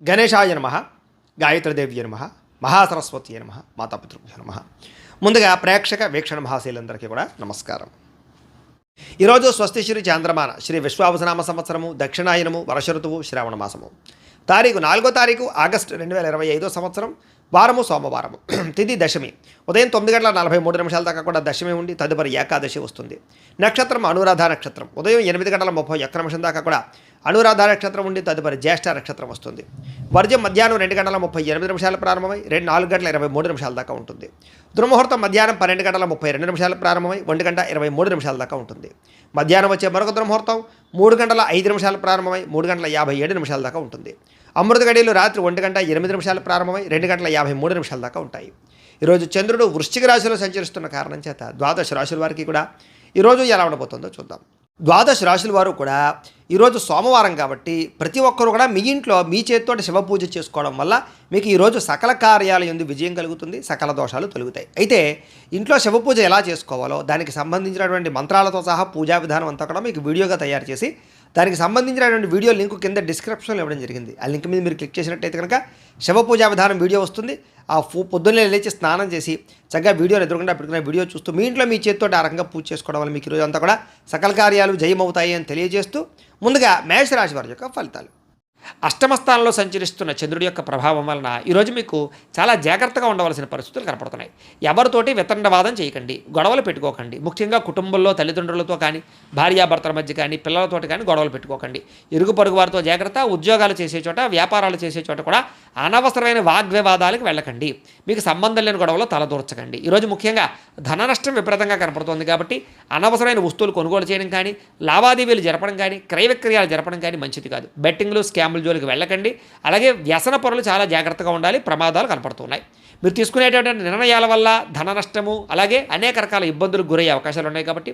గణేశాయ నమః, గాయత్రీదేవ్య నమః, మహాసరస్వతి నమః, మాతాపితృభ్యో నమః. ముందుగా ప్రేక్షక వీక్షణ మహాశీలందరికీ కూడా నమస్కారం. ఈరోజు స్వస్తి శ్రీ చాంద్రమాన శ్రీ విశ్వావసనామ సంవత్సరము దక్షిణాయనము వర్ష ఋతువు శ్రావణ మాసము తారీఖు 4వ తారీఖు ఆగస్టు 2025 సంవత్సరం వారము సోమవారము తిథి దశమి ఉదయం 9:43 దాకా కూడా దశమి ఉండి తదుపరి ఏకాదశి వస్తుంది. నక్షత్రం అనురాధ నక్షత్రం ఉదయం 8:31 దాకా కూడా అనురాధ నక్షత్రం ఉండి తదుపరి జ్యేష్ఠ నక్షత్రం వస్తుంది. వర్జం మధ్యాహ్నం 2:38 ప్రారంభమై 4:23 దాకా ఉంటుంది. దుర్ముహూర్తం మధ్యాహ్నం 12:32 ప్రారంభమై 1:23 దాకా ఉంటుంది. మధ్యాహ్నం వచ్చే మరొక దుర్ముహూర్తం 3:05 ప్రారంభమై 3:57 దాకా ఉంటుంది. అమృత గడియలు రాత్రి 1:08 ప్రారంభమై 2:53 దాకా ఉంటాయి. ఈరోజు చంద్రుడు వృశ్చిక రాశిలో సంచరిస్తున్న కారణం చేత ద్వాదశ రాశుల వారికి కూడా ఈరోజు ఎలా ఉండబోతుందో చూద్దాం. ద్వాదశ రాశుల వారు కూడా ఈరోజు సోమవారం కాబట్టి ప్రతి ఒక్కరు కూడా మీ ఇంట్లో మీ చేతితోటి శివ పూజ చేసుకోవడం వల్ల మీకు ఈరోజు సకల కార్యాల యందు విజయం కలుగుతుంది, సకల దోషాలు తొలగుతాయి. అయితే ఇంట్లో శివ పూజ ఎలా చేసుకోవాలో దానికి సంబంధించినటువంటి మంత్రాలతో సహా పూజా విధానం అంతా కూడా మీకు వీడియోగా తయారు చేసి దానికి సంబంధించినటువంటి వీడియో లింక్ కింద డిస్క్రిప్షన్లో ఇవ్వడం జరిగింది. ఆ లింక్ మీద మీరు క్లిక్ చేసినట్టయితే కనుక శివ పూజా విధానం వీడియో వస్తుంది. ఆ పొద్దున్నే లేచి స్నానం చేసి చక్కగా వీడియోని ఎదురుకుండా పెట్టుకునే వీడియో చూస్తూ మీ ఇంట్లో మీ చేతితో ఆ రకంగా పూజ చేసుకోవడం వల్ల మీకు ఈరోజు అంతా కూడా సకల కార్యాలు జయమవుతాయి అని తెలియజేస్తూ ముందుగా మేషరాశి వారి యొక్క ఫలితాలు. అష్టమ స్థానంలో సంచరిస్తున్న చంద్రుడి యొక్క ప్రభావం వలన ఈరోజు మీకు చాలా జాగ్రత్తగా ఉండవలసిన పరిస్థితులు కనపడుతున్నాయి. ఎవరితోటి వితండవాదం చేయకండి, గొడవలు పెట్టుకోకండి. ముఖ్యంగా కుటుంబంలో తల్లిదండ్రులతో కానీ భార్యాభర్తల మధ్య కానీ పిల్లలతోటి కానీ గొడవలు పెట్టుకోకండి. ఇరుగు పొరుగు వారితో జాగ్రత్త. ఉద్యోగాలు చేసే చోట వ్యాపారాలు చేసే చోట కూడా అనవసరమైన వాగ్వివాదాలకు వెళ్ళకండి. మీకు సంబంధం లేని గొడవలో తలదూర్చకండి. ఈరోజు ముఖ్యంగా ధన నష్టం విపరీతంగా కనపడుతోంది కాబట్టి అనవసరమైన వస్తువులు కొనుగోలు చేయడం కానీ లావాదేవీలు జరపడం కానీ క్రయ విక్రయాలు జరపడం కానీ మంచిది కాదు. బెట్టింగ్లు స్కామ్ల జోలికి వెళ్ళకండి. అలాగే వ్యసన పరులు చాలా జాగ్రత్తగా ఉండాలి. ప్రమాదాలు కనపడుతున్నాయి. మీరు తీసుకునేటటువంటి నిర్ణయాల వల్ల ధన నష్టము అలాగే అనేక రకాల ఇబ్బందులకు గురయ్యే అవకాశాలు ఉన్నాయి కాబట్టి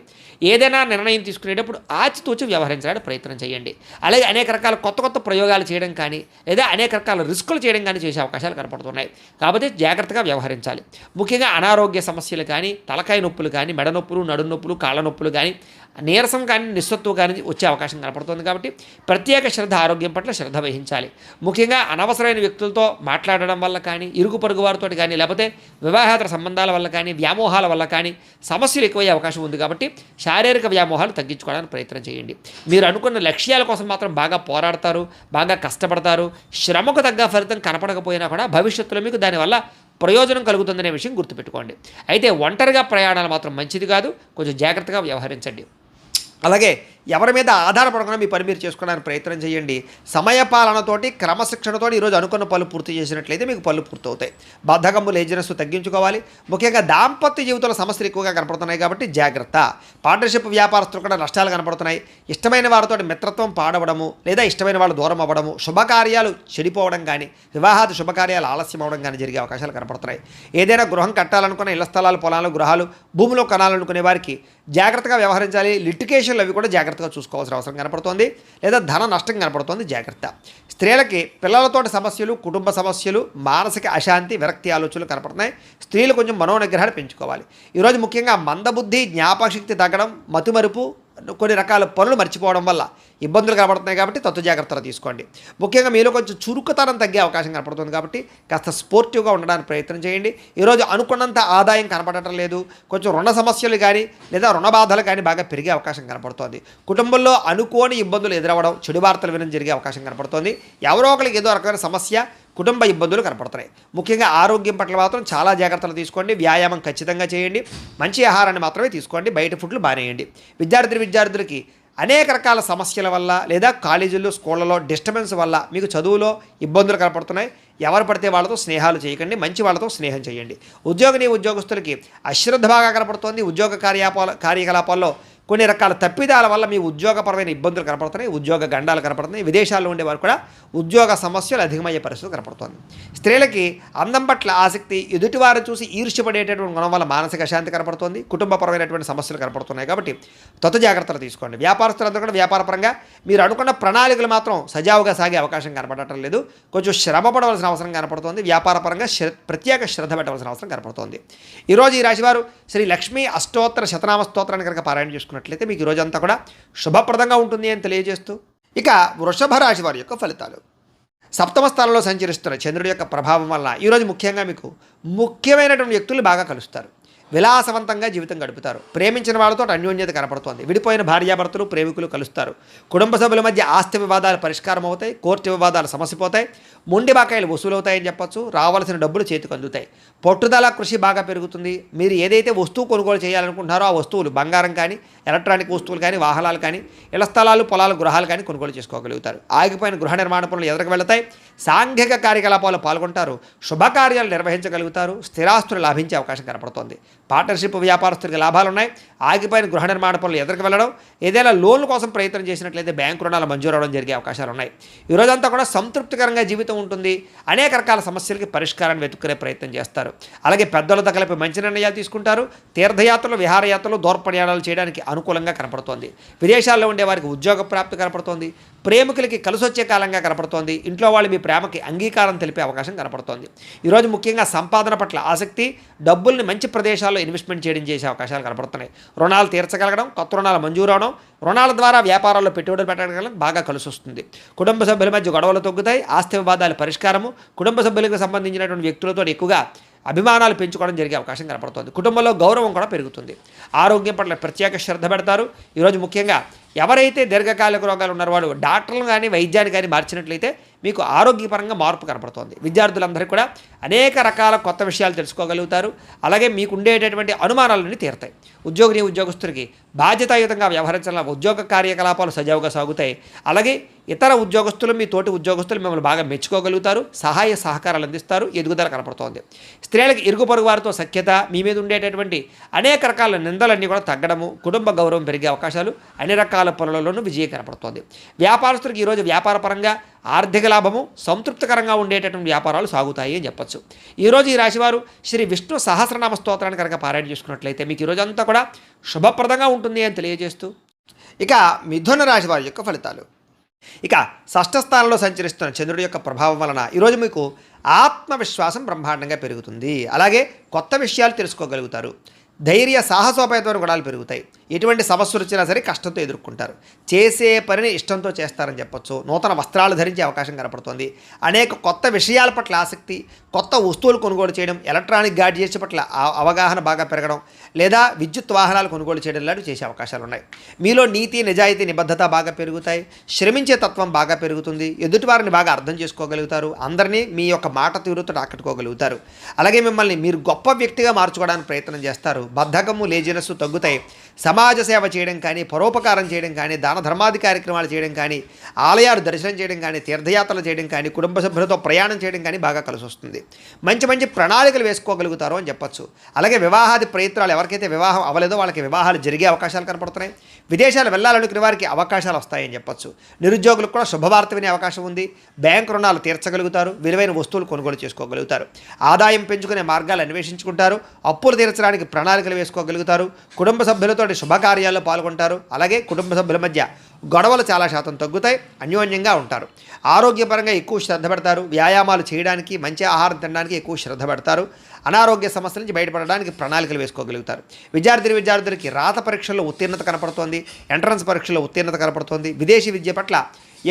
ఏదైనా నిర్ణయం తీసుకునేటప్పుడు ఆచితూచి వ్యవహరించడానికి ప్రయత్నం చేయండి. అలాగే అనేక రకాల కొత్త ప్రయోగాలు చేయడం కానీ లేదా అనేక రకాల రిస్కులు చేయడం కానీ చేసే అవకాశాలు కనపడుతున్నాయి. కాబట్టి జాగ్రత్తగా వ్యవహరించాలి. ముఖ్యంగా అనారోగ్య సమస్యలు కానీ తలకాయ నొప్పులు కానీ మెడ నొప్పులు నడుము నొప్పులు కాళ్ళ నొప్పులు కానీ నీరసం కానీ నిస్సత్తువ కానీ వచ్చే అవకాశం కనపడుతుంది. కాబట్టి ప్రత్యేక శ్రద్ధ ఆరోగ్యం పట్ల శ్రద్ధ వహించాలి. ముఖ్యంగా అనవసరమైన వ్యక్తులతో మాట్లాడడం వల్ల కానీ ఇరుగు పొరుగు వారితో కానీ లేకపోతే వివాహేతర సంబంధాల వల్ల కానీ వ్యామోహాల వల్ల కానీ సమస్యలు ఎక్కువయ్యే అవకాశం ఉంది. కాబట్టి శారీరక వ్యామోహాలు తగ్గించుకోవడానికి ప్రయత్నం చేయండి. మీరు అనుకున్న లక్ష్యాల కోసం మాత్రం బాగా పోరాడతారు, బాగా కష్టపడతారు. శ్రమకు తగ్గ ఫలితం కనపడకపోయినా కూడా భవిష్యత్తులో మీకు దానివల్ల ప్రయోజనం కలుగుతుందనే విషయం గుర్తుపెట్టుకోండి. అయితే ఒంటరిగా ప్రయాణాలు మాత్రం మంచిది కాదు. కొంచెం జాగ్రత్తగా వ్యవహరించండి. అలాగే ఎవరి మీద ఆధారపడకుండా మీ పని మీరు చేసుకోవడానికి ప్రయత్నం చేయండి. సమయపాలనతోటి క్రమశిక్షణతో ఈరోజు అనుకున్న పనులు పూర్తి చేసినట్లయితే మీకు పనులు పూర్తవుతాయి. బద్ధకము లేజినెస్ తగ్గించుకోవాలి. ముఖ్యంగా దాంపత్య జీవితంలో సమస్యలు ఎక్కువగా కనపడుతున్నాయి కాబట్టి జాగ్రత్త. పార్ట్నర్షిప్ వ్యాపారస్తులు కూడా నష్టాలు కనపడుతున్నాయి. ఇష్టమైన వారితో మిత్రత్వం పాడవడము లేదా ఇష్టమైన వాళ్ళు దూరం అవ్వడము, శుభకార్యాలు చెడిపోవడం కానీ వివాహాది శుభకార్యాలు ఆలస్యం అవ్వడం కానీ జరిగే అవకాశాలు కనపడుతున్నాయి. ఏదైనా గృహం కట్టాలనుకున్న ఇళ్ల స్థలాలు పొలాలు గృహాలు భూమిలో కొనాలనుకునే వారికి జాగ్రత్తగా వ్యవహరించాలి. లిటికేషన్లు అవి కూడా జాగ్రత్తగా చూసుకోవాల్సిన అవసరం కనపడుతోంది. లేదా ధన నష్టం కనపడుతోంది. జాగ్రత్త. స్త్రీలకి పిల్లలతోటి సమస్యలు కుటుంబ సమస్యలు మానసిక అశాంతి విరక్తి ఆలోచనలు కనపడుతున్నాయి. స్త్రీలు కొంచెం మనోనిగ్రహాన్ని పెంచుకోవాలి. ఈరోజు ముఖ్యంగా మందబుద్ధి జ్ఞాపకశక్తి తగ్గడం మతిమరుపు కొన్ని రకాల పనులు మర్చిపోవడం వల్ల ఇబ్బందులు కనపడుతున్నాయి. కాబట్టి తత్వ జాగ్రత్తలు తీసుకోండి. ముఖ్యంగా మీలో కొంచెం చురుకుతనం తగ్గే అవకాశం కనపడుతుంది. కాబట్టి కాస్త స్పోర్టివ్గా ఉండడానికి ప్రయత్నం చేయండి. ఈరోజు అనుకున్నంత ఆదాయం కనపడటం లేదు. కొంచెం రుణ సమస్యలు కానీ లేదా రుణ బాధలు కానీ బాగా పెరిగే అవకాశం కనపడుతోంది. కుటుంబంలో అనుకోని ఇబ్బందులు ఎదురవ్వడం చెడు వార్తలు వినడం జరిగే అవకాశం కనపడుతోంది. ఎవరో ఒకరికి ఏదో రకమైన సమస్య కుటుంబ ఇబ్బందులు కనపడుతున్నాయి. ముఖ్యంగా ఆరోగ్యం పట్ల మాత్రం చాలా జాగ్రత్తలు తీసుకోండి. వ్యాయామం ఖచ్చితంగా చేయండి. మంచి ఆహారాన్ని మాత్రమే తీసుకోండి. బయట ఫుడ్లు బానేయండి. విద్యార్థులకి అనేక రకాల సమస్యల వల్ల లేదా కాలేజీల్లో స్కూళ్ళలో డిస్టర్బెన్స్ వల్ల మీకు చదువులో ఇబ్బందులు కనపడుతున్నాయి. ఎవరు పడితే వాళ్ళతో స్నేహాలు చేయకండి. మంచి వాళ్ళతో స్నేహం చేయండి. ఉద్యోగస్తులకి అశ్రద్ధ బాగా కనపడుతోంది. ఉద్యోగ కార్యకలాపాల్లో కొన్ని రకాల తప్పిదాల వల్ల మీ ఉద్యోగపరమైన ఇబ్బందులు కనపడుతున్నాయి. ఉద్యోగ గండాలు కనపడుతున్నాయి. విదేశాల్లో ఉండేవారు కూడా ఉద్యోగ సమస్యలు అధికమయ్యే పరిస్థితి కనపడుతుంది. స్త్రీలకి అందం పట్ల ఆసక్తి ఎదుటివారు చూసి ఈర్ష్యపడేటటువంటి గుణం వల్ల మానసిక అశాంతి కనపడుతుంది. కుటుంబపరమైనటువంటి సమస్యలు కనపడుతున్నాయి. కాబట్టి తొత్త జాగ్రత్తలు తీసుకోండి. వ్యాపారస్తులందరూ కూడా వ్యాపారపరంగా మీరు అనుకున్న ప్రణాళికలు మాత్రం సజావుగా సాగే అవకాశం కనపడటం లేదు. కొంచెం శ్రమ పడవలసిన అవసరం కనపడుతుంది. వ్యాపారపరంగా ప్రత్యేక శ్రద్ధ పెట్టవలసిన అవసరం కనపడుతుంది. ఈరోజు ఈ రాశివారు శ్రీ లక్ష్మీ అష్టోత్తర శతనామ స్తోత్రాన్ని కనుక పారాయణ చేసుకున్నట్లయితే మీకు ఈ రోజంతా కూడా శుభప్రదంగా ఉంటుంది అని తెలియజేస్తూ ఇక వృషభ రాశి వారి యొక్క ఫలితాలు. సప్తమ స్థానంలో సంచరిస్తున్న చంద్రుడి యొక్క ప్రభావం వలన ఈరోజు ముఖ్యంగా మీకు ముఖ్యమైనటువంటి వ్యక్తులు బాగా కలుస్తారు. విలాసవంతంగా జీవితం గడుపుతారు. ప్రేమించిన వాళ్ళతో అన్యోన్యత కనపడుతోంది. విడిపోయిన భార్యాభర్తలు ప్రేమికులు కలుస్తారు. కుటుంబ సభ్యుల మధ్య ఆస్తి వివాదాలు పరిష్కారం అవుతాయి. కోర్టు వివాదాలు సమసిపోతాయి. మొండి బాకాయలు వసూలవుతాయని చెప్పొచ్చు. రావాల్సిన డబ్బులు చేతికి అందుతాయి. పట్టుదల కృషి బాగా పెరుగుతుంది. మీరు ఏదైతే వస్తువు కొనుగోలు చేయాలనుకుంటున్నారో ఆ వస్తువులు బంగారం కానీ, ఎలక్ట్రానిక్ వస్తువులు కానీ, వాహనాలు కానీ, ఇళ్ల స్థలాలు, పొలాలు, గృహాలు కానీ కొనుగోలు చేసుకోగలుగుతారు. ఆగిపోయిన గృహ నిర్మాణ పనులు ఎదురుకు వెళతాయి. సాంఘిక కార్యకలాపాలు పాల్గొంటారు. శుభకార్యాలు నిర్వహించగలుగుతారు. స్థిరాస్తులు లాభించే అవకాశం కనపడుతోంది. పార్ట్నర్షిప్ వ్యాపారస్తుడికి లాభాలు ఉన్నాయి. ఆగిపోయిన గృహ నిర్మాణ పనులు ఎదురుకు వెళ్ళడం, ఏదైనా లోన్ల కోసం ప్రయత్నం చేసినట్లయితే బ్యాంకు రుణాలు మంజూరు అవడం జరిగే అవకాశాలు ఉన్నాయి. ఈరోజంతా కూడా సంతృప్తికరంగా జీవితం ఉంటుంది. అనేక రకాల సమస్యలకి పరిష్కారాన్ని వెతుక్కునే ప్రయత్నం చేస్తారు. అలాగే పెద్దలతో కలిపి మంచి నిర్ణయాలు తీసుకుంటారు. తీర్థయాత్రలు, విహారయాత్రలు, దూర ప్రయాణాలు చేయడానికి అనుకూలంగా కనపడుతోంది. విదేశాల్లో ఉండే వారికి ఉద్యోగ ప్రాప్తి కనపడుతోంది. ప్రేమికులకి కలిసొచ్చే కాలంగా కనపడుతోంది. ఇంట్లో వాళ్ళు మీ ప్రేమకి అంగీకారం తెలిపే అవకాశం కనపడుతోంది. ఈరోజు ముఖ్యంగా సంపాదన పట్ల ఆసక్తి, డబ్బుల్ని మంచి ప్రదేశాల్లో ఇన్వెస్ట్మెంట్ చేయడం చేసే అవకాశాలు కనపడుతున్నాయి. రుణాలు తీర్చగలగడం, కొత్త రుణాలు మంజూరు అవడం, రుణాల ద్వారా వ్యాపారాల్లో పెట్టుబడులు పెట్టడం బాగా కలిసి వస్తుంది. కుటుంబ సభ్యుల మధ్య గొడవలు తగ్గుతాయి. ఆస్తి వివాదాల పరిష్కారము, కుటుంబ సభ్యులకు సంబంధించినటువంటి వ్యక్తులతో ఎక్కువగా అభిమానాలు పెంచుకోవడం జరిగే అవకాశం కనపడుతుంది. కుటుంబంలో గౌరవం కూడా పెరుగుతుంది. ఆరోగ్యం పట్ల ప్రత్యేక శ్రద్ధ పెడతారు. ఈరోజు ముఖ్యంగా ఎవరైతే దీర్ఘకాలిక రోగాలు ఉన్నారో వాళ్ళు డాక్టర్లను కానీ వైద్యాన్ని కానీ మార్చినట్లయితే మీకు ఆరోగ్యపరంగా మార్పు కనపడుతోంది. విద్యార్థులందరికీ కూడా అనేక రకాల కొత్త విషయాలు తెలుసుకోగలుగుతారు. అలాగే మీకు ఉండేటటువంటి అనుమానాలన్నీ తీరుతాయి. ఉద్యోగస్తులకి బాధ్యతాయుతంగా వ్యవహరించాలని ఉద్యోగ కార్యకలాపాలు సజావుగా సాగుతాయి. అలాగే ఇతర ఉద్యోగస్తులు, మీ తోటి ఉద్యోగస్తులు మిమ్మల్ని బాగా మెచ్చుకోగలుగుతారు. సహాయ సహకారాలు అందిస్తారు. ఎదుగుదల కనపడుతోంది. స్త్రీలకు ఇరుగు పొరుగు వారితో సఖ్యత, మీ మీద ఉండేటటువంటి అనేక రకాల నిందలన్నీ కూడా తగ్గడము, కుటుంబ గౌరవం పెరిగే అవకాశాలు, అన్ని రకాల పనులలోనూ విజయం కనపడుతోంది. వ్యాపారస్తులకు ఈరోజు వ్యాపారపరంగా ఆర్థిక లాభము, సంతృప్తికరంగా ఉండేటటువంటి వ్యాపారాలు సాగుతాయి అని చెప్పచ్చు. ఈరోజు ఈ రాశివారు శ్రీ విష్ణు సహస్రనామ స్తోత్రాన్ని కనుక పారాయణ చేసుకున్నట్లయితే మీకు ఈరోజు అంతా కూడా శుభప్రదంగా ఉంటుంది అని తెలియజేస్తూ, ఇక మిథున రాశి వారి యొక్క ఫలితాలు. ఇక షష్ఠ స్థానంలో సంచరిస్తున్న చంద్రుడి యొక్క ప్రభావం వలన ఈరోజు మీకు ఆత్మవిశ్వాసం బ్రహ్మాండంగా పెరుగుతుంది. అలాగే కొత్త విషయాలు తెలుసుకోగలుగుతారు. ధైర్య సాహసోపేతమైన గుణాలు పెరుగుతాయి. ఎటువంటి సమస్యలు వచ్చినా సరే కష్టంతో ఎదుర్కొంటారు. చేసే పనిని ఇష్టంతో చేస్తారని చెప్పొచ్చు. నూతన వస్త్రాలు ధరించే అవకాశం కనపడుతుంది. అనేక కొత్త విషయాల పట్ల ఆసక్తి, కొత్త వస్తువులు కొనుగోలు చేయడం, ఎలక్ట్రానిక్ గాడ్జెట్స్ పట్ల అవగాహన బాగా పెరగడం, లేదా విద్యుత్ వాహనాలు కొనుగోలు చేయడం లాంటివి చేసే అవకాశాలు ఉన్నాయి. మీలో నీతి, నిజాయితీ, నిబద్ధత బాగా పెరుగుతాయి. శ్రమించే తత్వం బాగా పెరుగుతుంది. ఎదుటివారిని బాగా అర్థం చేసుకోగలుగుతారు. అందరినీ మీ యొక్క మాట తీరుతో ఆకట్టుకోగలుగుతారు. అలాగే మిమ్మల్ని మీరు గొప్ప వ్యక్తిగా మార్చుకోవడానికి ప్రయత్నం చేస్తారు. బద్ధకము, లేజినెస్ తగ్గుతాయి. సమాజ సేవ చేయడం కానీ, పరోపకారం చేయడం కానీ, దాన ధర్మాది కార్యక్రమాలు చేయడం కానీ, ఆలయాలు దర్శనం చేయడం కానీ, తీర్థయాత్రలు చేయడం కానీ, కుటుంబ సభ్యులతో ప్రయాణం చేయడం కానీ బాగా కలిసి వస్తుంది. మంచి మంచి ప్రణాళికలు వేసుకోగలుగుతారు అని చెప్పచ్చు. అలాగే వివాహాది ప్రయత్నాలు, ఎవరికైతే వివాహం అవ్వలేదో వాళ్ళకి వివాహాలు జరిగే అవకాశాలు కనపడుతున్నాయి. విదేశాలు వెళ్ళాలనుకునే వారికి అవకాశాలు వస్తాయని చెప్పచ్చు. నిరుద్యోగులకు కూడా శుభవార్త వినే అవకాశం ఉంది. బ్యాంకు రుణాలు తీర్చగలుగుతారు. విలువైన వస్తువులు కొనుగోలు చేసుకోగలుగుతారు. ఆదాయం పెంచుకునే మార్గాలు అన్వేషించుకుంటారు. అప్పులు తీర్చడానికి ప్రణాళికలు వేసుకోగలుగుతారు. కుటుంబ సభ్యులతో శుభకార్యాల్లో పాల్గొంటారు. అలాగే కుటుంబ సభ్యుల మధ్య గొడవలు చాలా శాతం తగ్గుతాయి. అన్యోన్యంగా ఉంటారు. ఆరోగ్యపరంగా ఎక్కువ శ్రద్ధ పెడతారు. వ్యాయామాలు చేయడానికి, మంచి ఆహారం తినడానికి ఎక్కువ శ్రద్ధ పెడతారు. అనారోగ్య సమస్యల నుంచి బయటపడడానికి ప్రణాళికలు వేసుకోగలుగుతారు. విద్యార్థులకి రాత పరీక్షల్లో ఉత్తీర్ణత కనపడుతోంది. ఎంట్రన్స్ పరీక్షల్లో ఉత్తీర్ణత కనపడుతోంది. విదేశీ విద్య పట్ల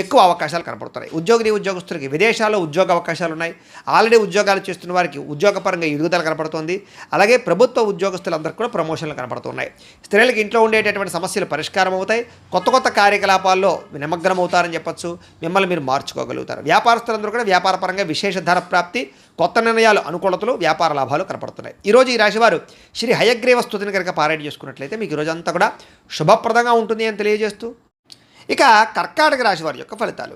ఎక్కువ అవకాశాలు కనపడుతున్నాయి. ఉద్యోగస్తులకి విదేశాల్లో ఉద్యోగ అవకాశాలు ఉన్నాయి. ఆల్రెడీ ఉద్యోగాలు చేస్తున్న వారికి ఉద్యోగపరంగా ఎదుగుదల కనపడుతుంది. అలాగే ప్రభుత్వ ఉద్యోగస్తులందరికీ కూడా ప్రమోషన్లు కనపడుతున్నాయి. స్త్రీలకు ఇంట్లో ఉండేటటువంటి సమస్యలు పరిష్కారం అవుతాయి. కొత్త కార్యకలాపాల్లో నిమగ్నం అవుతారని చెప్పచ్చు. మిమ్మల్ని మీరు మార్చుకోగలుగుతారు. వ్యాపారస్తులందరూ కూడా వ్యాపారపరంగా విశేష ధన ప్రాప్తి, కొత్త నిర్ణయాలు, అనుకూలతలు, వ్యాపార లాభాలు కనపడుతున్నాయి. ఈరోజు ఈ రాశివారు శ్రీ హయగ్రీవ స్తుతిని కనుక పారాయణ చేసుకున్నట్లయితే మీకు ఈరోజు అంతా కూడా శుభప్రదంగా ఉంటుంది అని తెలియజేస్తూ, ఇక కర్కాటక రాశి వారి యొక్క ఫలితాలు.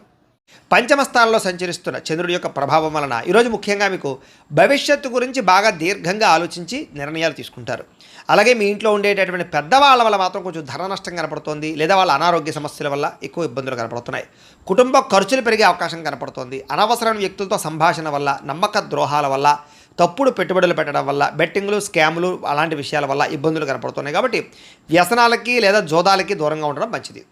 పంచమ స్థానంలో సంచరిస్తున్న చంద్రుడి యొక్క ప్రభావం వలన ఈరోజు ముఖ్యంగా మీకు భవిష్యత్తు గురించి బాగా దీర్ఘంగా ఆలోచించి నిర్ణయాలు తీసుకుంటారు. అలాగే మీ ఇంట్లో ఉండేటటువంటి పెద్దవాళ్ళ వల్ల మాత్రం కొంచెం ధన నష్టం కనపడుతోంది, లేదా వాళ్ళ అనారోగ్య సమస్యల వల్ల ఎక్కువ ఇబ్బందులు కనపడుతున్నాయి. కుటుంబ ఖర్చులు పెరిగే అవకాశం కనపడుతోంది. అనవసరమైన వ్యక్తులతో సంభాషణ వల్ల, నమ్మక ద్రోహాల వల్ల, తప్పుడు పెట్టుబడులు పెట్టడం వల్ల, బెట్టింగ్లు, స్కాములు అలాంటి విషయాల వల్ల ఇబ్బందులు కనపడుతున్నాయి. కాబట్టి వ్యసనాలకి లేదా జోదాలకి దూరంగా ఉండడం మంచిది.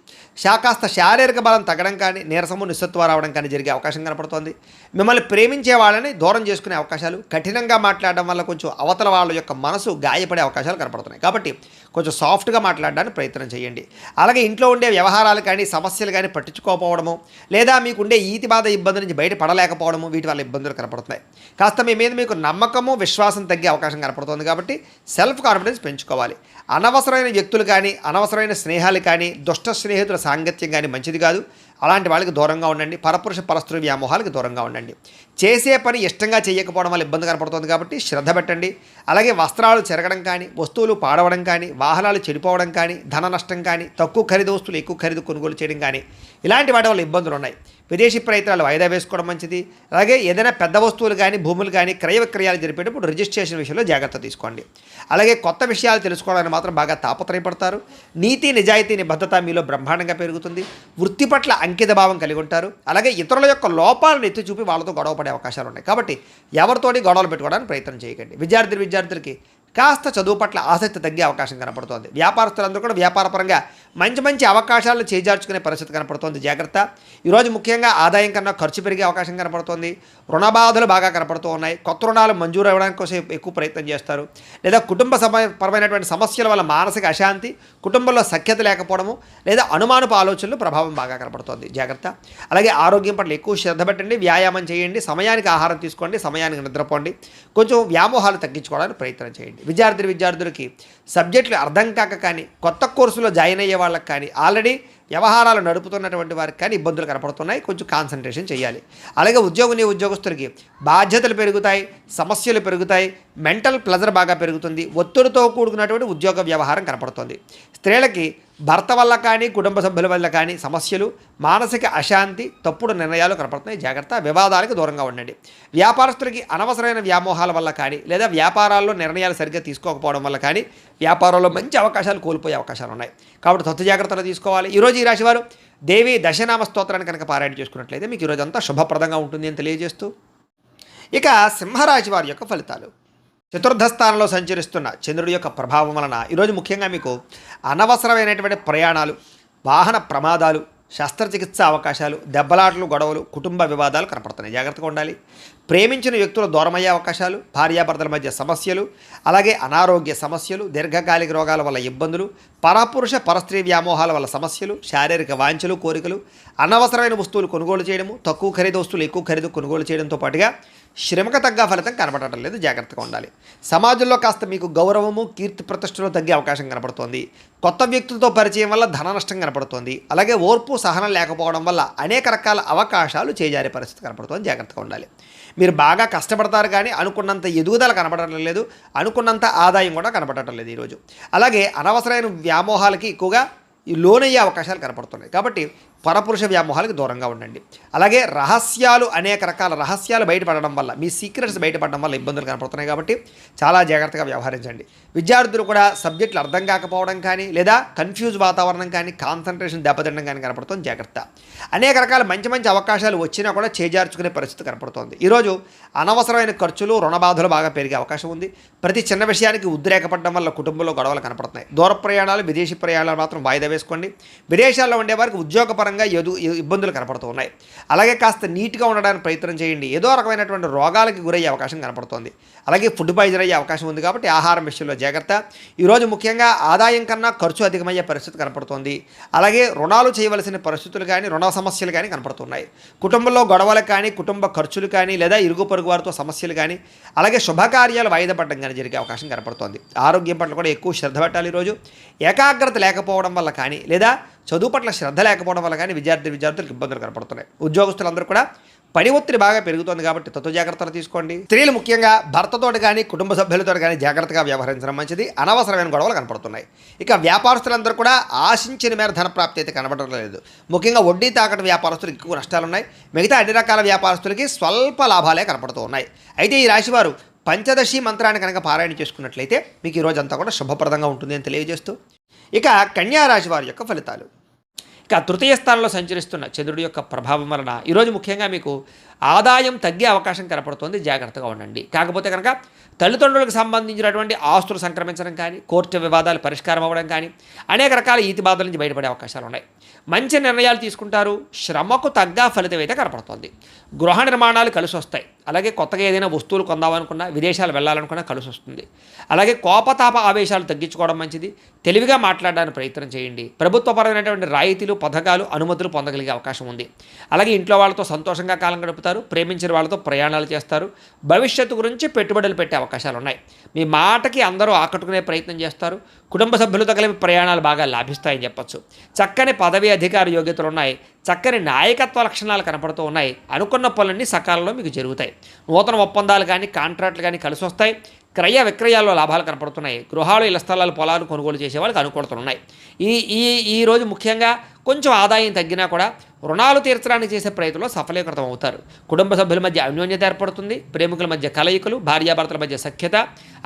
కాస్త శారీరక బలం తగ్గడం కానీ, నీరసము, నిస్సత్వాలు రావడం కానీ జరిగే అవకాశం కనపడుతోంది. మిమ్మల్ని ప్రేమించే వాళ్ళని దూరం చేసుకునే అవకాశాలు, కఠినంగా మాట్లాడడం వల్ల కొంచెం అవతల వాళ్ళ యొక్క మనసు గాయపడే అవకాశాలు కనపడుతున్నాయి. కాబట్టి కొంచెం సాఫ్ట్గా మాట్లాడడానికి ప్రయత్నం చేయండి. అలాగే ఇంట్లో ఉండే వ్యవహారాలు కానీ సమస్యలు కానీ పట్టించుకోకపోవడము, లేదా మీకుండే ఈతి బాధ ఇబ్బంది నుంచి బయటపడలేకపోవడము, వీటి వల్ల ఇబ్బందులు కనపడుతున్నాయి. కాస్త మీ మీద మీకు నమ్మకము విశ్వాసం తగ్గే అవకాశం కనపడుతుంది. కాబట్టి సెల్ఫ్ కాన్ఫిడెన్స్ పెంచుకోవాలి. అనవసరమైన వ్యక్తులు కానీ అనవసరమైన స్నేహాలు కానీ దుష్ట స్నేహితుల సాంగత్యం కానీ మంచిది కాదు. అలాంటి వాళ్ళకి దూరంగా ఉండండి. పరపురుష పరస్త్రీ వ్యామోహాలకు దూరంగా ఉండండి. చేసే పని ఇష్టంగా చేయకపోవడం వల్ల ఇబ్బంది కనపడుతుంది. కాబట్టి శ్రద్ధ పెట్టండి. అలాగే వస్త్రాలు చెరగడం కానీ, వస్తువులు పాడవడం కానీ, వాహనాలు చెడిపోవడం కానీ, ధన నష్టం కానీ, తక్కువ ఖరీదు వస్తువులు ఎక్కువ ఖరీదు కొనుగోలు చేయడం కానీ, ఇలాంటి వాటి వల్ల ఇబ్బందులు ఉన్నాయి. విదేశీ ప్రయత్నాలు వాయిదా వేసుకోవడం మంచిది. అలాగే ఏదైనా పెద్ద వస్తువులు కానీ భూములు కానీ క్రయ విక్రయాలు జరిపేటప్పుడు రిజిస్ట్రేషన్ విషయంలో జాగ్రత్త తీసుకోండి. అలాగే కొత్త విషయాలు తెలుసుకోవడానికి మాత్రం బాగా తాపత్రయపడతారు. నీతి నిజాయితీ నిబద్ధత మీలో బ్రహ్మాండంగా పెరుగుతుంది. వృత్తి పట్ల అంకిత భావం కలిగి ఉంటారు. అలాగే ఇతరుల యొక్క లోపాలను ఎత్తి చూపి వాళ్ళతో గొడవ పడే అవకాశాలు ఉన్నాయి. కాబట్టి ఎవరితోటి గొడవలు పెట్టుకోవడానికి ప్రయత్నం చేయకండి. విద్యార్థులకి కాస్త చదువు పట్ల ఆసక్తి తగ్గే అవకాశం కనపడుతోంది. వ్యాపారస్తులందరూ కూడా వ్యాపారపరంగా మంచి అవకాశాలను చేజార్చుకునే పరిస్థితి కనపడుతోంది. జాగ్రత్త. ఈరోజు ముఖ్యంగా ఆదాయం కన్నా ఖర్చు పెరిగే అవకాశం కనపడుతోంది. రుణబాధలు బాగా కనపడుతూ ఉన్నాయి. కొత్త రుణాలు మంజూరు అవ్వడానికి కోసం ఎక్కువ ప్రయత్నం చేస్తారు. లేదా కుటుంబ పరమైనటువంటి సమస్యల వల్ల మానసిక అశాంతి, కుటుంబంలో సఖ్యత లేకపోవడము, లేదా అనుమానపు ఆలోచనలు ప్రభావం బాగా కనపడుతోంది. జాగ్రత్త. అలాగే ఆరోగ్యం పట్ల ఎక్కువ శ్రద్ధ పెట్టండి. వ్యాయామం చేయండి. సమయానికి ఆహారం తీసుకోండి. సమయానికి నిద్రపోండి. కొంచెం వ్యామోహాలు తగ్గించుకోవడానికి ప్రయత్నం చేయండి. విద్యార్థులకి సబ్జెక్టులు అర్థం కాక కానీ, కొత్త కోర్సులో జాయిన్ అయ్యే వాళ్ళకి కానీ, ఆల్రెడీ వ్యవహారాలు నడుపుతున్నటువంటి వారికి కానీ ఇబ్బందులు కనపడుతున్నాయి. కొంచెం కాన్సన్ట్రేషన్ చేయాలి. అలాగే ఉద్యోగస్తులకి బాధ్యతలు పెరుగుతాయి, సమస్యలు పెరుగుతాయి, మెంటల్ ప్లెజర్ బాగా పెరుగుతుంది, ఒత్తిడితో కూడుకున్నటువంటి ఉద్యోగ వ్యవహారం కనపడుతుంది. స్త్రీలకి భర్త వల్ల కానీ కుటుంబ సభ్యుల వల్ల కానీ సమస్యలు, మానసిక అశాంతి, తప్పుడు నిర్ణయాలు కనపడుతున్నాయి. జాగ్రత్త. వివాదాలకు దూరంగా ఉండండి. వ్యాపారస్తులకి అనవసరమైన వ్యామోహాల వల్ల కానీ, లేదా వ్యాపారాల్లో నిర్ణయాలు సరిగ్గా తీసుకోకపోవడం వల్ల కానీ వ్యాపారంలో మంచి అవకాశాలు కోల్పోయే అవకాశాలు ఉన్నాయి. కాబట్టి తొత్తు జాగ్రత్తలు తీసుకోవాలి. ఈరోజు ఈ రాశివారు దేవి దశనామ స్తోత్రాన్ని కనుక పారాయణ చేసుకున్నట్లయితే మీకు ఈరోజు అంతా శుభప్రదంగా ఉంటుంది అని తెలియజేస్తూ, ఇక సింహరాశి వారి యొక్క ఫలితాలు. చతుర్థ స్థానంలో సంచరిస్తున్న చంద్రుడి యొక్క ప్రభావం వలన ఈరోజు ముఖ్యంగా మీకు అనవసరమైనటువంటి ప్రయాణాలు, వాహన ప్రమాదాలు, శస్త్రచికిత్స అవకాశాలు, దెబ్బలాటలు, గొడవలు, కుటుంబ వివాదాలు కనపడుతున్నాయి. జాగ్రత్తగా ఉండాలి. ప్రేమించిన వ్యక్తులు దూరమయ్యే అవకాశాలు, భార్యాభర్తల మధ్య సమస్యలు, అలాగే అనారోగ్య సమస్యలు, దీర్ఘకాలిక రోగాల వల్ల ఇబ్బందులు, పరపురుష పరస్త్రీ వ్యామోహాల వల్ల సమస్యలు, శారీరక వాంఛలు, కోరికలు, అనవసరమైన వస్తువులు కొనుగోలు చేయడము, తక్కువ ఖరీదు వస్తువులు ఎక్కువ ఖరీదు కొనుగోలు చేయడంతో పాటుగా శ్రమకు తగ్గ ఫలితం కనపడటం లేదు. జాగ్రత్తగా ఉండాలి. సమాజంలో కాస్త మీకు గౌరవము, కీర్తి ప్రతిష్టలు తగ్గే అవకాశం కనపడుతోంది. కొత్త వ్యక్తులతో పరిచయం వల్ల ధన నష్టం కనపడుతోంది. అలాగే ఓర్పు సహనం లేకపోవడం వల్ల అనేక రకాల అవకాశాలు చేజారే పరిస్థితి కనపడుతోంది. జాగ్రత్తగా ఉండాలి. మీరు బాగా కష్టపడతారు కానీ అనుకున్నంత ఎదుగుదల కనపడటం లేదు, అనుకున్నంత ఆదాయం కూడా కనపడటం లేదు ఈరోజు. అలాగే అనవసరమైన వ్యామోహాలకి ఎక్కువగా లోనయ్యే అవకాశాలు కనపడుతున్నాయి. కాబట్టి పరపురుష వ్యామోహాలకు దూరంగా ఉండండి. అలాగే అనేక రకాల రహస్యాలు బయటపడడం వల్ల, మీ సీక్రెట్స్ బయటపడడం వల్ల ఇబ్బందులు కనపడుతున్నాయి. కాబట్టి చాలా జాగ్రత్తగా వ్యవహరించండి. విద్యార్థులు కూడా సబ్జెక్టులు అర్థం కాకపోవడం కానీ, లేదా కన్ఫ్యూజ్ వాతావరణం కానీ, కాన్సన్ట్రేషన్ దెబ్బతినడం కానీ కనపడుతుంది. జాగ్రత్త. అనేక రకాల మంచి అవకాశాలు వచ్చినా కూడా చేజార్చుకునే పరిస్థితి కనపడుతోంది. ఈరోజు అనవసరమైన ఖర్చులు, రుణబాధలు బాగా పెరిగే అవకాశం ఉంది. ప్రతి చిన్న విషయానికి ఉద్రేకపడడం వల్ల కుటుంబంలో గొడవలు కనపడుతున్నాయి. దూర ప్రయాణాలు, విదేశీ ప్రయాణాలు మాత్రం వాయిదా వేసుకోండి. విదేశాల్లో ఉండేవారికి ఉద్యోగపరంగా ఇబ్బందులు కనపడుతూ ఉన్నాయి. అలాగే కాస్త నీట్గా ఉండడానికి ప్రయత్నం చేయండి. ఏదో రకమైనటువంటి రోగాలకి గురయ్యే అవకాశం కనపడుతోంది. అలాగే ఫుడ్ పాయిజన్ అయ్యే అవకాశం ఉంది. కాబట్టి ఆహారం విషయంలో జాగ్రత్త. ఈరోజు ముఖ్యంగా ఆదాయం కన్నా ఖర్చు అధికమయ్యే పరిస్థితి కనపడుతోంది. అలాగే రుణాలు చేయవలసిన పరిస్థితులు కానీ, రుణ సమస్యలు కానీ కనపడుతున్నాయి. కుటుంబంలో గొడవలు కానీ, కుటుంబ ఖర్చులు కానీ, లేదా ఇరుగు పొరుగు వారితో సమస్యలు కానీ, అలాగే శుభకార్యాలు వాయిదా పడడం కానీ జరిగే అవకాశం కనపడుతోంది. ఆరోగ్యం పట్ల కూడా ఎక్కువ శ్రద్ధ పెట్టాలి. ఈరోజు ఏకాగ్రత లేకపోవడం వల్ల కానీ, లేదా చదువు పట్ల శ్రద్ధ లేకపోవడం వల్ల కానీ విద్యార్థులకు ఇబ్బందులు కనపడుతున్నాయి. ఉద్యోగస్తులందరూ కూడా పని ఒత్తిడి బాగా పెరుగుతుంది. కాబట్టి తత్వ జాగ్రత్తలు తీసుకోండి. స్త్రీలు ముఖ్యంగా భర్తతోటి కానీ, కుటుంబ సభ్యులతో కానీ జాగ్రత్తగా వ్యవహరించడం మంచిది. అనవసరమైన గొడవలు కనపడుతున్నాయి. ఇక వ్యాపారస్తులందరూ కూడా ఆశించిన మేర ధన ప్రాప్తి అయితే కనబడడం లేదు. ముఖ్యంగా వడ్డీ తాకట్టు వ్యాపారస్తులకు ఎక్కువ నష్టాలు ఉన్నాయి. మిగతా అన్ని రకాల వ్యాపారస్తులకి స్వల్ప లాభాలే కనపడుతూ ఉన్నాయి. అయితే ఈ రాశివారు పంచదశి మంత్రాన్ని కనుక పారాయణ చేసుకున్నట్లయితే మీకు ఈ రోజంతా కూడా శుభప్రదంగా ఉంటుంది అని తెలియజేస్తూ, ఇక కన్యా రాశి వారి యొక్క ఫలితాలు. ఇక తృతీయ స్థానంలో సంచరిస్తున్న చంద్రుడి యొక్క ప్రభావం వలన ఈరోజు ముఖ్యంగా మీకు ఆదాయం తగ్గే అవకాశం కనపడుతుంది, జాగ్రత్తగా ఉండండి. కాకపోతే కనుక తల్లిదండ్రులకు సంబంధించినటువంటి ఆస్తులు సంక్రమించడం కానీ, కోర్టు వివాదాలు పరిష్కారం అవ్వడం కానీ, అనేక రకాల ఈతి బాధల నుంచి బయటపడే అవకాశాలు ఉన్నాయి. మంచి నిర్ణయాలు తీసుకుంటారు, శ్రమకు తగ్గ ఫలితం అయితే కనపడుతుంది. గృహ నిర్మాణాలు కలిసి వస్తాయి. అలాగే కొత్తగా ఏదైనా వస్తువులు కొందామనుకున్నా, విదేశాలు వెళ్ళాలనుకున్నా కలిసి వస్తుంది. అలాగే కోపతాప ఆవేశాలు తగ్గించుకోవడం మంచిది. తెలివిగా మాట్లాడడానికి ప్రయత్నం చేయండి. ప్రభుత్వపరమైనటువంటి రాయితీలు, పథకాలు, అనుమతులు పొందగలిగే అవకాశం ఉంది. అలాగే ఇంట్లో వాళ్ళతో సంతోషంగా కాలం గడుపుతారు, ప్రేమించిన వాళ్ళతో ప్రయాణాలు చేస్తారు. భవిష్యత్తు గురించి పెట్టుబడులు పెట్టే అవకాశాలు ఉన్నాయి. మీ మాటకి అందరూ ఆకట్టుకునే ప్రయత్నం చేస్తారు. కుటుంబ సభ్యులతో కలిపి ప్రయాణాలు బాగా లాభిస్తాయని చెప్పచ్చు. చక్కని పదవి అధికార యోగ్యతలు ఉన్నాయి. చక్కని నాయకత్వ లక్షణాలు కనపడుతూ ఉన్నాయి. అనుకున్న పనులన్నీ సకాలంలో మీకు జరుగుతాయి. నూతన ఒప్పందాలు కానీ, కాంట్రాక్ట్లు కానీ కలిసి వస్తాయి. క్రయ విక్రయాల్లో లాభాలు కనపడుతున్నాయి. గృహాలు, ఇళ్ల స్థలాలు, పొలాలు కొనుగోలు చేసే వాళ్ళకి అనుకూలతలున్నాయి. ఈ రోజు ముఖ్యంగా కొంచెం ఆదాయం తగ్గినా కూడా రుణాలు తీర్చడానికి చేసే ప్రయత్నంలో సఫలీకృతం అవుతారు. కుటుంబ సభ్యుల మధ్య అన్యోన్యత ఏర్పడుతుంది. ప్రేమికుల మధ్య కలయికలు, భార్యాభర్తల మధ్య సఖ్యత,